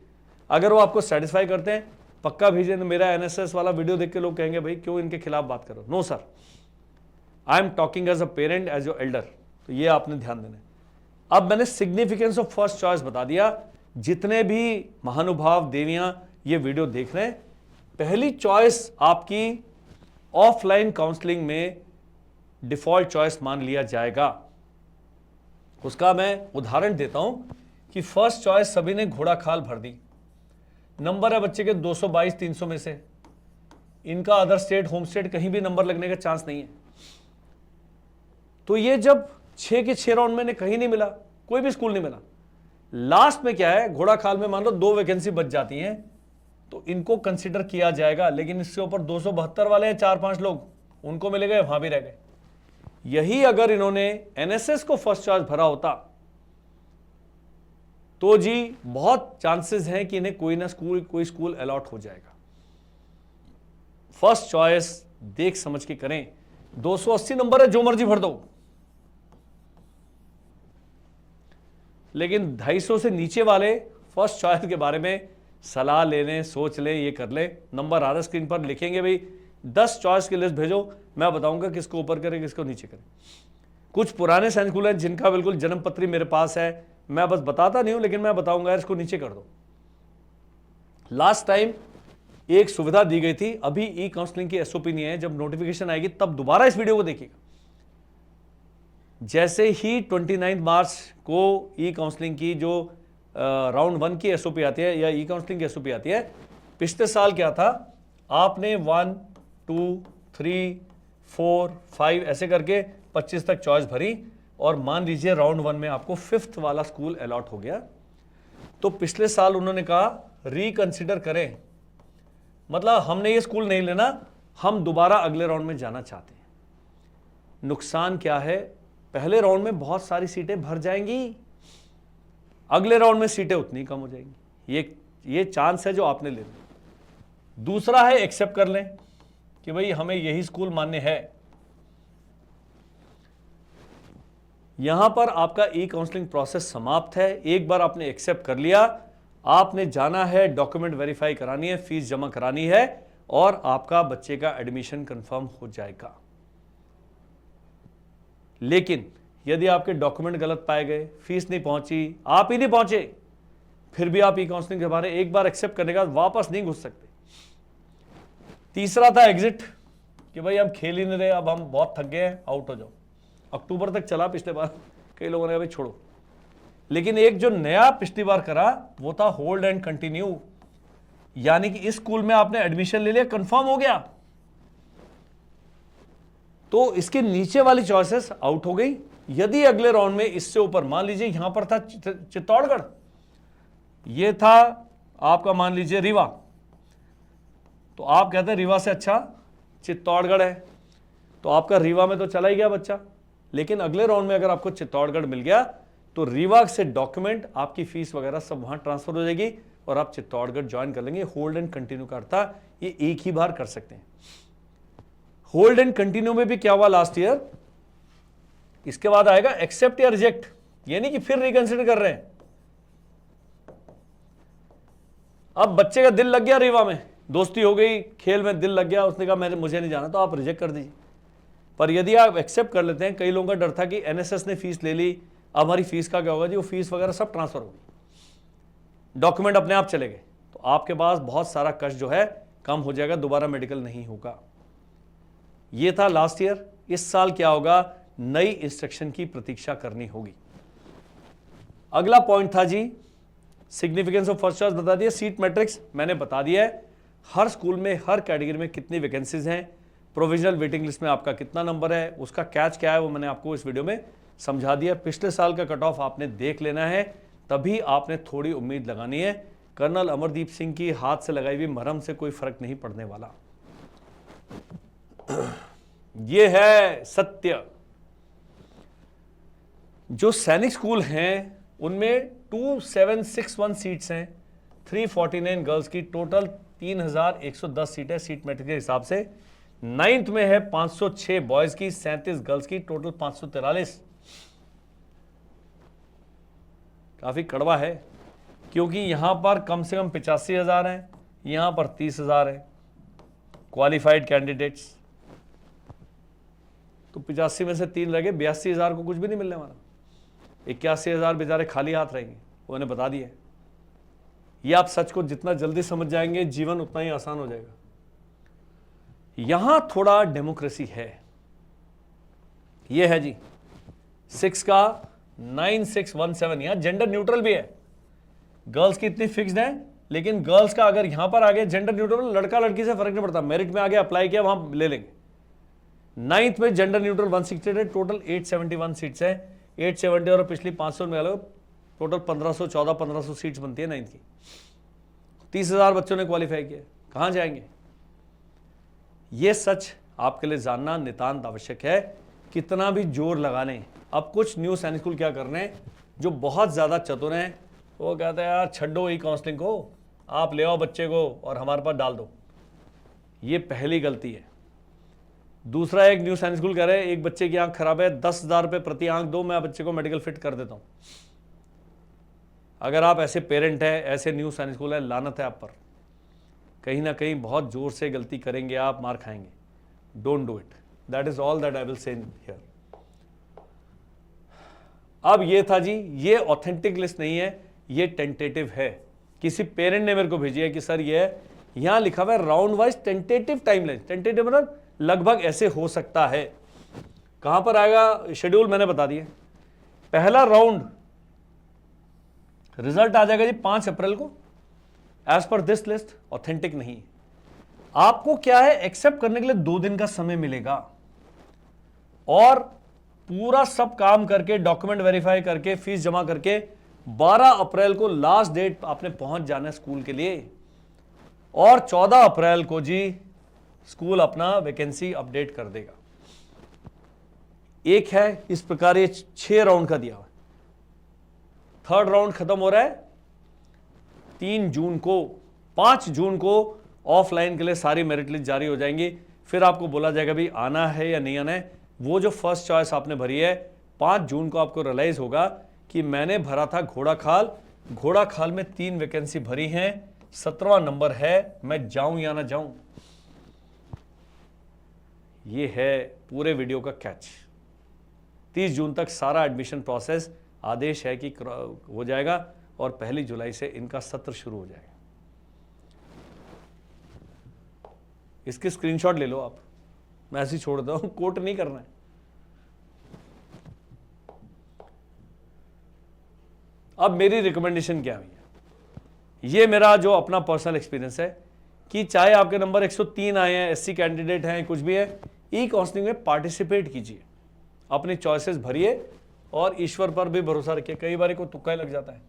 अगर वो आपको सेटिस्फाई करते हैं पक्का भेजें। मेरा एनएसएस वाला वीडियो देख के लोग कहेंगे भाई क्यों इनके खिलाफ बात करो। No sir, I am talking as a parent, as your elder. तो ये आपने ध्यान देना है। अब मैंने सिग्निफिकेंस ऑफ फर्स्ट चॉइस बता दिया। जितने भी महानुभाव देवियां ये वीडियो देख रहे हैं, पहली चॉइस आपकी ऑफलाइन काउंसलिंग में डिफॉल्ट चॉइस मान लिया जाएगा। उसका मैं उदाहरण देता हूं कि फर्स्ट चॉइस सभी ने घोड़ा खाल भर दी, नंबर है बच्चे के 222 300 में से, इनका अदर स्टेट होम स्टेट कहीं भी नंबर लगने का चांस नहीं है। तो ये जब 6 के 6 राउंड में कहीं नहीं मिला, कोई भी स्कूल नहीं मिला, लास्ट में क्या है, घोड़ा खाल में मान लो 2 वैकेंसी बच जाती हैं, तो इनको कंसिडर किया जाएगा। लेकिन इससे ऊपर 272 वाले हैं 4-5 लोग, उनको मिले गए, वहां भी रह गए। यही अगर इन्होंने एनएसएस को फर्स्ट चॉइस भरा होता तो जी बहुत चांसेस हैं कि इन्हें कोई स्कूल अलॉट हो जाएगा। फर्स्ट चॉइस देख समझ के करें। 280 नंबर है, जो मर्जी भर दो, लेकिन 250 से नीचे वाले फर्स्ट चॉइस के बारे में सलाह ले लें, सोच लें, ये कर लें। नंबर आ रहा है स्क्रीन पर, लिखेंगे भाई 10 चॉइस की लिस्ट भेजो, मैं बताऊंगा किसको ऊपर करें किसको नीचे करें। कुछ पुराने साइंस स्कूल हैं जिनका बिल्कुल जन्म पत्री मेरे पास है, मैं बस बताता नहीं हूं, लेकिन मैं बताऊंगा यार इसको नीचे कर दो। लास्ट टाइम एक सुविधा दी गई थी, अभी ई काउंसलिंग की एसओपी नहीं है, जब नोटिफिकेशन आएगी तब दोबारा इस वीडियो को देखिएगा। जैसे ही 29 मार्च को ई काउंसलिंग की जो राउंड 1 की एसओपी आती है या ई काउंसलिंग की एसओपी आती है, पिछले साल क्या था, आपने 1 2 3 4 5 ऐसे करके 25 तक चॉइस भरी, और मान लीजिए राउंड 1 में आपको 5th वाला स्कूल अलॉट हो गया। तो पिछले साल उन्होंने कहा रिकंसिडर करें, मतलब हमने ये स्कूल नहीं लेना, हम दोबारा अगले राउंड में जाना चाहते हैं। नुकसान क्या है, पहले राउंड में बहुत सारी सीटें भर जाएंगी, अगले राउंड में सीटें उतनी कम हो जाएंगी। ये चांस है जो आपने ले लिया। दूसरा है एक्सेप्ट कर लें कि भाई हमें यही स्कूल मान्य है। यहां पर आपका ई काउंसलिंग प्रोसेस समाप्त है। एक बार आपने एक्सेप्ट कर लिया, आपने जाना है, डॉक्यूमेंट वेरीफाई करानी है, फीस जमा करानी है, और आपका बच्चे का एडमिशन कंफर्म हो जाएगा। लेकिन यदि आपके डॉक्यूमेंट गलत पाए गए, फीस नहीं पहुंची, आप ही नहीं पहुंचे, फिर भी आप ई काउंसलिंग के बारे एक बार एक्सेप्ट करने के बाद वापस नहीं घुस सकते। तीसरा था एग्जिट, कि भाई हम खेल ही नहीं रहे, अब हम बहुत थक गए हैं, आउट हो जाओ। अक्टूबर तक चला पिछले बार, कई लोगों ने कहा भाई छोड़ो। लेकिन एक जो नया पिछली बार करा वो था होल्ड एंड कंटिन्यू, यानी कि इस स्कूल में आपने एडमिशन ले लिया, कंफर्म हो गया, तो इसके नीचे वाली चॉइसेस आउट हो गई। यदि अगले राउंड में इससे ऊपर, मान लीजिए यहां पर था चित्तौड़गढ़, ये था आपका मान लीजिए रीवा, तो आप कहते हैं रीवा से अच्छा चित्तौड़गढ़ है, तो आपका रीवा में तो चला ही गया बच्चा। लेकिन अगले राउंड में अगर आपको चित्तौड़गढ़ मिल गया तो रीवा से डॉक्यूमेंट, आपकी फीस वगैरह सब वहां ट्रांसफर हो जाएगी और आप चित्तौड़गढ़ ज्वाइन कर लेंगे। होल्ड एंड कंटिन्यू का अर्थ था ये एक ही बार कर सकते हैं। होल्ड एंड कंटिन्यू में भी क्या हुआ लास्ट ईयर, इसके बाद आएगा एक्सेप्ट या रिजेक्ट, यानी कि फिर रिकंसिडर कर रहे हैं। अब बच्चे का दिल लग गया रीवा में, दोस्ती हो गई, खेल में दिल लग गया, उसने कहा मुझे नहीं जाना, तो आप रिजेक्ट कर दीजिए। पर यदि आप एक्सेप्ट कर लेते हैं, कई लोगों का डर था कि एनएसएस ने फीस ले ली, अब हमारी फीस का क्या होगा जी, वो फीस वगैरह सब ट्रांसफर होगी, डॉक्यूमेंट अपने आप चले गए, तो आपके पास बहुत सारा कष्ट जो है कम हो जाएगा, दोबारा मेडिकल नहीं होगा। ये था लास्ट ईयर। इस साल क्या होगा, नई इंस्ट्रक्शन की प्रतीक्षा करनी होगी। अगला पॉइंट था जी सिग्निफिकेंस ऑफ फर्स्ट चॉइस बता दिया, सीट मैट्रिक्स मैंने बता दिया है, हर स्कूल में हर कैटेगरी में कितनी वैकेंसीज हैं, प्रोविजनल वेटिंग लिस्ट में आपका कितना नंबर है, उसका कैच क्या है वो मैंने आपको इस वीडियो में समझा दिया। पिछले साल का कट ऑफ आपने देख लेना है, तभी आपने थोड़ी उम्मीद लगानी है। कर्नल अमरदीप सिंह की हाथ से लगाई हुई मरहम से कोई फर्क नहीं पड़ने वाला, ये है सत्य। जो सैनिक स्कूल हैं उनमें 2761 सीट्स हैं, 349 गर्ल्स की, टोटल 3110 सीटें सीट मैट्रिक्स के हिसाब से। नाइन्थ में है 506 बॉयज की, 37 गर्ल्स की, टोटल 543। काफी कड़वा है, क्योंकि यहां पर कम से कम 85,000 हैं, यहां पर 30,000 है क्वालिफाइड कैंडिडेट्स। तो 85 में से 3 रह गए, 82,000 को कुछ भी नहीं मिलने वाला। 81,000 बेचारे खाली हाथ रहेंगे, वो उन्हें बता दिया। ये आप सच को जितना जल्दी समझ जाएंगे, जीवन उतना ही आसान हो जाएगा। यहां थोड़ा डेमोक्रेसी है। ये है जी 6 का 9617, यहां जेंडर न्यूट्रल भी है। गर्ल्स की इतनी फिक्स्ड है, लेकिन गर्ल्स का अगर यहां पर आ गया जेंडर न्यूट्रल, लड़का लड़की से फर्क नहीं पड़ता, मेरिट में आ गया, अप्लाई किया, वहां ले लेंगे। 9th में जेंडर न्यूट्रल 168 है, टोटल 871 सीट्स है। 870 और पिछली 500 में लो, टोटल 1514-1500 सीट्स बनती है 9th की। 30,000 बच्चों ने क्वालिफाई किया, कहां जाएंगे? यह सच आपके लिए जानना नितांत आवश्यक है, कितना भी जोर लगा लें। अब कुछ न्यू सैनिक स्कूल क्या कर रहे हैं, जो बहुत ज्यादा चतुर हैं, वो कहते हैं यार छड्डो ई काउंसलिंग को, आप ले आओ बच्चे को और हमारे पास डाल दो। ये पहली गलती है। दूसरा, एक न्यू साइंस स्कूल कह रहे हैं एक बच्चे की आंख खराब है, 10,000 रुपये प्रति आंख दो, मैं बच्चे को मेडिकल फिट कर देता हूं। अगर आप ऐसे पेरेंट हैं, ऐसे न्यू साइंस स्कूल है, लानत है आप पर। कहीं ना कहीं बहुत जोर से गलती करेंगे आप, मार खाएंगे। Don't do it, that is all that I will say here. अब ये था जी, ये ऑथेंटिक लिस्ट नहीं है, ये टेंटेटिव है। किसी पेरेंट ने मेरे को भेजी है कि सर ये यहां लिखा हुआ है round wise tentative timeline. Tentative मतलब लगभग ऐसे हो सकता है। कहां पर आएगा शेड्यूल मैंने बता दिया। पहला राउंड रिजल्ट आ जाएगा जी 5 अप्रैल को, as per this list. Authentic नहीं। आपको क्या है, एक्सेप्ट करने के लिए 2 दिन का समय मिलेगा, और पूरा सब काम करके, डॉक्यूमेंट वेरीफाई करके, फीस जमा करके 12 अप्रैल को लास्ट डेट आपने पहुंच जाना है स्कूल के लिए, और 14 अप्रैल को जी स्कूल अपना वैकेंसी अपडेट कर देगा। एक है इस प्रकार, ये 6 राउंड का दिया हुआ है। 3rd राउंड खत्म हो रहा है 3 जून को। 5 जून को ऑफलाइन के लिए सारी मेरिट लिस्ट जारी हो जाएंगी। फिर आपको बोला जाएगा भी आना है या नहीं आना है। वो जो फर्स्ट चॉइस आपने भरी है, 5 जून को आपको रियलाइज होगा कि मैंने भरा था घोड़ाखाल, घोड़ाखाल में 3 वैकेंसी भरी हैं, 17वां नंबर है, मैं जाऊं या ना जाऊं। ये है पूरे वीडियो का कैच। 30 जून तक सारा एडमिशन प्रोसेस, आदेश है कि हो जाएगा, और 1 जुलाई से इनका सत्र शुरू हो जाएगा। इसके स्क्रीनशॉट ले लो आप, मैं ऐसे ही छोड़ देता हूं, कोट नहीं करना है। अब मेरी रिकमेंडेशन क्या हुई है, ये मेरा जो अपना पर्सनल एक्सपीरियंस है, कि चाहे आपके नंबर 103 आए हैं, एससी कैंडिडेट हैं, कुछ भी है, ई काउंसलिंग में पार्टिसिपेट कीजिए, अपनी चॉइसेस भरिए, और ईश्वर पर भी भरोसा रखिए। कई बार को तुक्का ही लग जाता है।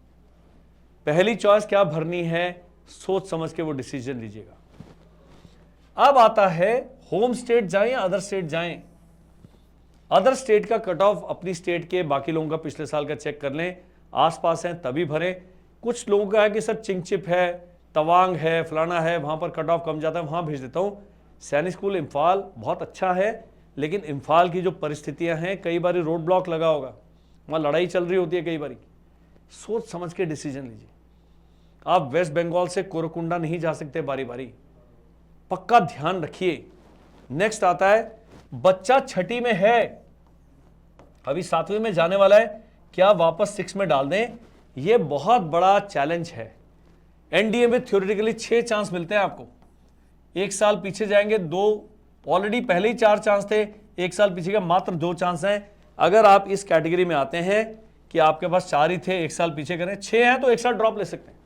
पहली चॉइस क्या भरनी है, सोच समझ के वो डिसीजन लीजिएगा। अब आता है होम स्टेट जाएं या अदर स्टेट जाएं। अदर स्टेट का कट ऑफ अपनी स्टेट के बाकी लोगों का पिछले साल का चेक कर लें, आसपास हैं तभी भरें। कुछ लोगों का है कि सर चिंगचिप है, तवांग है, फलाना है, वहां पर कट ऑफ कम जाता है, वहां भेज देता हूं। सैनिक स्कूल इम्फाल बहुत अच्छा है, लेकिन इम्फाल की जो परिस्थितियां हैं, कई बार रोड ब्लॉक लगा होगा, वहां लड़ाई चल रही होती है कई बार। सोच समझ के डिसीजन लीजिए। आप वेस्ट बंगाल से कोरकुंडा नहीं जा सकते बारी बारी, पक्का ध्यान रखिए। नेक्स्ट आता है, बच्चा 6ठी में है, अभी 7वीं में जाने वाला है, क्या वापस 6 में डाल दें? यह बहुत बड़ा चैलेंज है। एनडीए में थ्योरेटिकली 6 चांस मिलते हैं आपको। 1 साल पीछे जाएंगे, 2 ऑलरेडी पहले ही 4 चांस थे, 1 साल पीछे का मात्र 2 चांस हैं। अगर आप इस कैटेगरी में आते हैं कि आपके पास 4 ही थे, 1 साल पीछे करें, 6 हैं तो 1 साल ड्रॉप ले सकते हैं,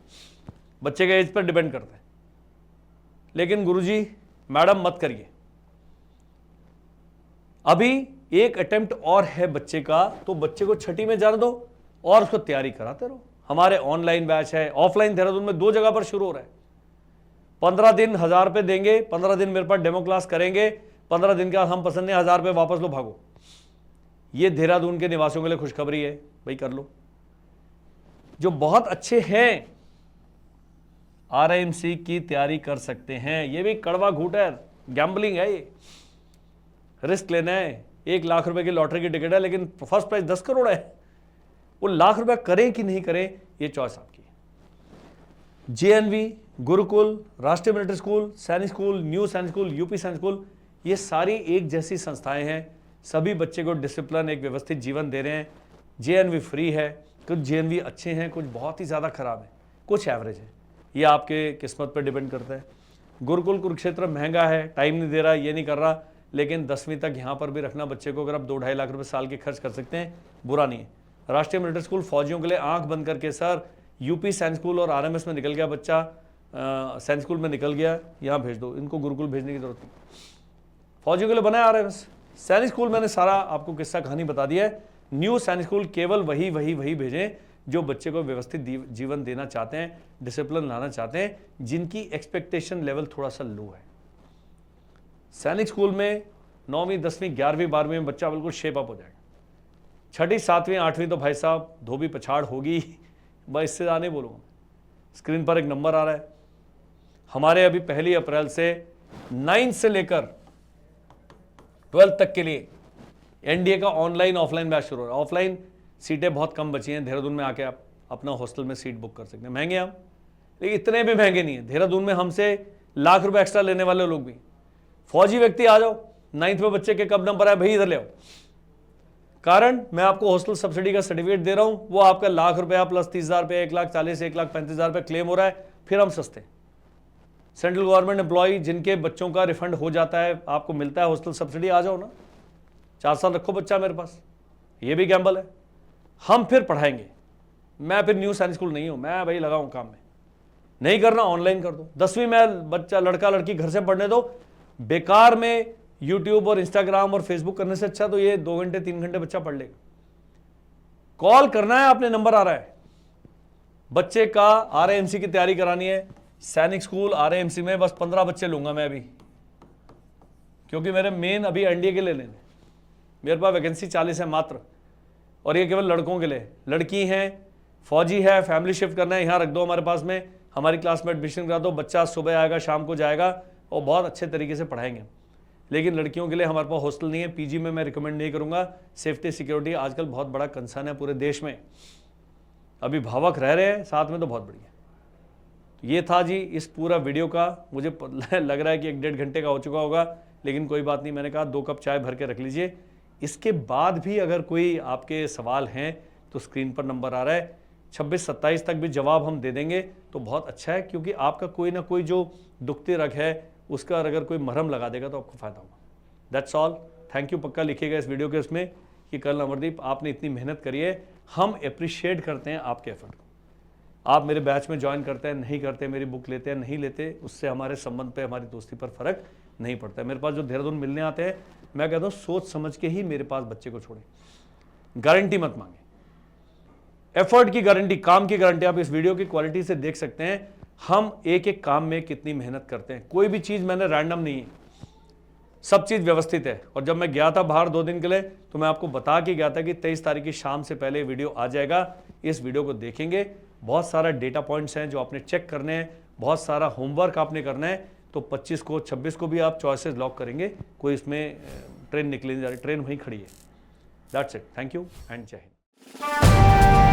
बच्चे के एज पर डिपेंड करता है। लेकिन गुरुजी मैडम मत करिए, अभी एक अटेम्प्ट और है बच्चे का, तो बच्चे को 6ठी में जाने दो और उसको तैयारी कराते रहो। हमारे ऑनलाइन बैच है, ऑफलाइन देहरादून में 2 जगह पर शुरू हो रहा है। 15 दिन 1000 रुपये देंगे, 15 दिन मेरे पास डेमो क्लास करेंगे, 15 दिन के बाद हम पसंद नहीं, 1000 रुपये वापस लो, भागो। ये देहरादून के निवासियों के लिए खुशखबरी है, भाई कर लो। जो बहुत अच्छे हैं आरआईएमसी की तैयारी कर सकते हैं, ये भी कड़वा घूट है, गैम्बलिंग है ये, रिस्क लेना है। 1 लाख रुपए की लॉटरी की टिकट है लेकिन फर्स्ट प्राइज 10 करोड़ है, वो लाख रुपए करें कि नहीं करें ये चॉइस आपकी है। JNV, गुरुकुल, राष्ट्रीय मिलिट्री स्कूल, सैनिक स्कूल, न्यू सैनिक स्कूल, यूपी सैनिक स्कूल, ये सारी एक जैसी संस्थाएं हैं। सभी बच्चे को डिसिप्लिन, एक व्यवस्थित जीवन दे रहे हैं। JNV फ्री है, कुछ JNV अच्छे हैं, कुछ बहुत ही ज़्यादा खराब है, कुछ एवरेज है, ये आपके किस्मत पर डिपेंड करता है। गुरुकुल कुरुक्षेत्र महंगा है, टाइम नहीं दे रहा, ये नहीं कर रहा, लेकिन 10वीं तक यहाँ पर भी रखना बच्चे को, अगर आप 2-2.5 लाख रुपए साल के खर्च कर सकते हैं, बुरा नहीं है। राष्ट्रीय मिलिट्री स्कूल फौजियों के लिए आंख बंद करके, सर यूपी सैनिक स्कूल और RMS में निकल गया बच्चा, सैनिक स्कूल में निकल गया, यहाँ भेज दो, इनको गुरुकुल भेजने की जरूरत नहीं। फौजियों के लिए बनाया RMS। सैनिक स्कूल मैंने सारा आपको किस्सा कहानी बता दिया है। न्यू सैनिक स्कूल केवल वही भेजें जो बच्चे को व्यवस्थित जीवन देना चाहते हैं, डिसिप्लिन लाना चाहते हैं, जिनकी एक्सपेक्टेशन लेवल थोड़ा सा लो है। सैनिक स्कूल में 9वीं 10वीं 11वीं 12वीं में बच्चा बिल्कुल शेप अप हो जाएगा। 6ठी 7वीं 8वीं तो भाई साहब धोबी पछाड़ होगी, बस इससे ज़्यादा नहीं बोलूँगा। स्क्रीन पर एक नंबर आ रहा है, हमारे अभी 1 अप्रैल से 9 से लेकर 12 तक के लिए NDA का ऑनलाइन ऑफलाइन बैच शुरू हो रहा है। ऑफलाइन सीटें बहुत कम बची हैं, देहरादून में आके आप अपना हॉस्टल में सीट बुक कर सकते हैं। महंगे हम, लेकिन इतने भी महंगे नहीं है। देहरादून में हमसे लाख रुपए एक्स्ट्रा लेने वाले लोग भी। फौजी व्यक्ति आ जाओ, 9th में बच्चे के कब नंबर आए भाई इधर ले आओ, कारण मैं आपको हॉस्टल सब्सिडी का सर्टिफिकेट दे रहा हूं, वो आपका लाख रुपया प्लस 30,000 रुपये, 1,40,000, 1,35,000 रुपये क्लेम हो रहा है, फिर हम सस्ते। सेंट्रल गवर्नमेंट एम्प्लॉय जिनके बच्चों का रिफंड हो जाता है, आपको मिलता है हॉस्टल सब्सिडी, आ जाओ ना, 4 साल रखो बच्चा मेरे पास, ये भी गैम्बल है। हम फिर पढ़ाएंगे, मैं फिर न्यू सैनिक स्कूल नहीं हूं, मैं भाई लगाऊं काम में, नहीं करना ऑनलाइन कर दो। 10वीं में बच्चा लड़का लड़की घर से पढ़ने दो, बेकार में यूट्यूब और इंस्टाग्राम और फेसबुक करने से अच्छा तो ये 2 घंटे 3 घंटे बच्चा पढ़ लेगा। कॉल करना है, आपने नंबर आ रहा है, बच्चे का RAMC की तैयारी करानी है, सैनिक स्कूल RAMC में बस 15 बच्चे लूंगा मैं अभी, क्योंकि मेरे मेन अभी NDA के लिए लेने, मेरे पास वैकेंसी 40 है मात्र, और ये केवल लड़कों के लिए। लड़की हैं, फौजी है, फैमिली शिफ्ट करना है, यहाँ रख दो हमारे पास में, हमारी क्लास में एडमिशन करा दो, बच्चा सुबह आएगा शाम को जाएगा और बहुत अच्छे तरीके से पढ़ाएंगे। लेकिन लड़कियों के लिए हमारे पास हॉस्टल नहीं है, PG में मैं रिकमेंड नहीं करूंगा। सेफ्टी सिक्योरिटी आजकल बहुत बड़ा कंसर्न है पूरे देश में, अभिभावक रह रहे हैं साथ में तो बहुत बढ़िया। ये था जी इस पूरा वीडियो का, मुझे लग रहा है कि 1-1.5 घंटे का हो चुका होगा, लेकिन कोई बात नहीं, मैंने कहा 2 कप चाय भर के रख लीजिए। इसके बाद भी अगर कोई आपके सवाल हैं तो स्क्रीन पर नंबर आ रहा है, 26-27 तक भी जवाब हम दे देंगे तो बहुत अच्छा है, क्योंकि आपका कोई ना कोई जो दुखती रग है उसका अगर कोई मरहम लगा देगा तो आपको फायदा होगा। That's all, thank you. पक्का लिखिएगा इस वीडियो के उसमें कि कर्नल अमरदीप आपने इतनी मेहनत करी है, हम अप्रिशिएट करते हैं आपके एफर्ट को। आप मेरे बैच में ज्वाइन करते हैं नहीं करते, मेरी बुक लेते हैं नहीं लेते, उससे हमारे संबंध पे, हमारी दोस्ती पर फर्क नहीं पड़ता है। मेरे पास जो देहरादून मिलने आते हैं, मैं कहता हूँ सोच समझ के ही मेरे पास बच्चे को छोड़े, गारंटी मत मांगे, एफर्ट की गारंटी, काम की गारंटी। आप इस वीडियो की क्वालिटी से देख सकते हैं हम एक एक काम में कितनी मेहनत करते हैं। कोई भी चीज मैंने रैंडम नहीं है, सब चीज व्यवस्थित है। और जब मैं गया था बाहर 2 दिन के लिए तो मैं आपको बता के गया था कि 23 तारीख की शाम से पहले वीडियो आ जाएगा। इस वीडियो को देखेंगे, बहुत सारा डेटा पॉइंट्स हैं जो आपने चेक करने हैं, बहुत सारा होमवर्क आपने करना है। तो 25 को 26 को भी आप चॉइसेस लॉक करेंगे, कोई इसमें ट्रेन निकलने जा रही, ट्रेन वहीं खड़ी है। That's it, thank you and जय हिंद।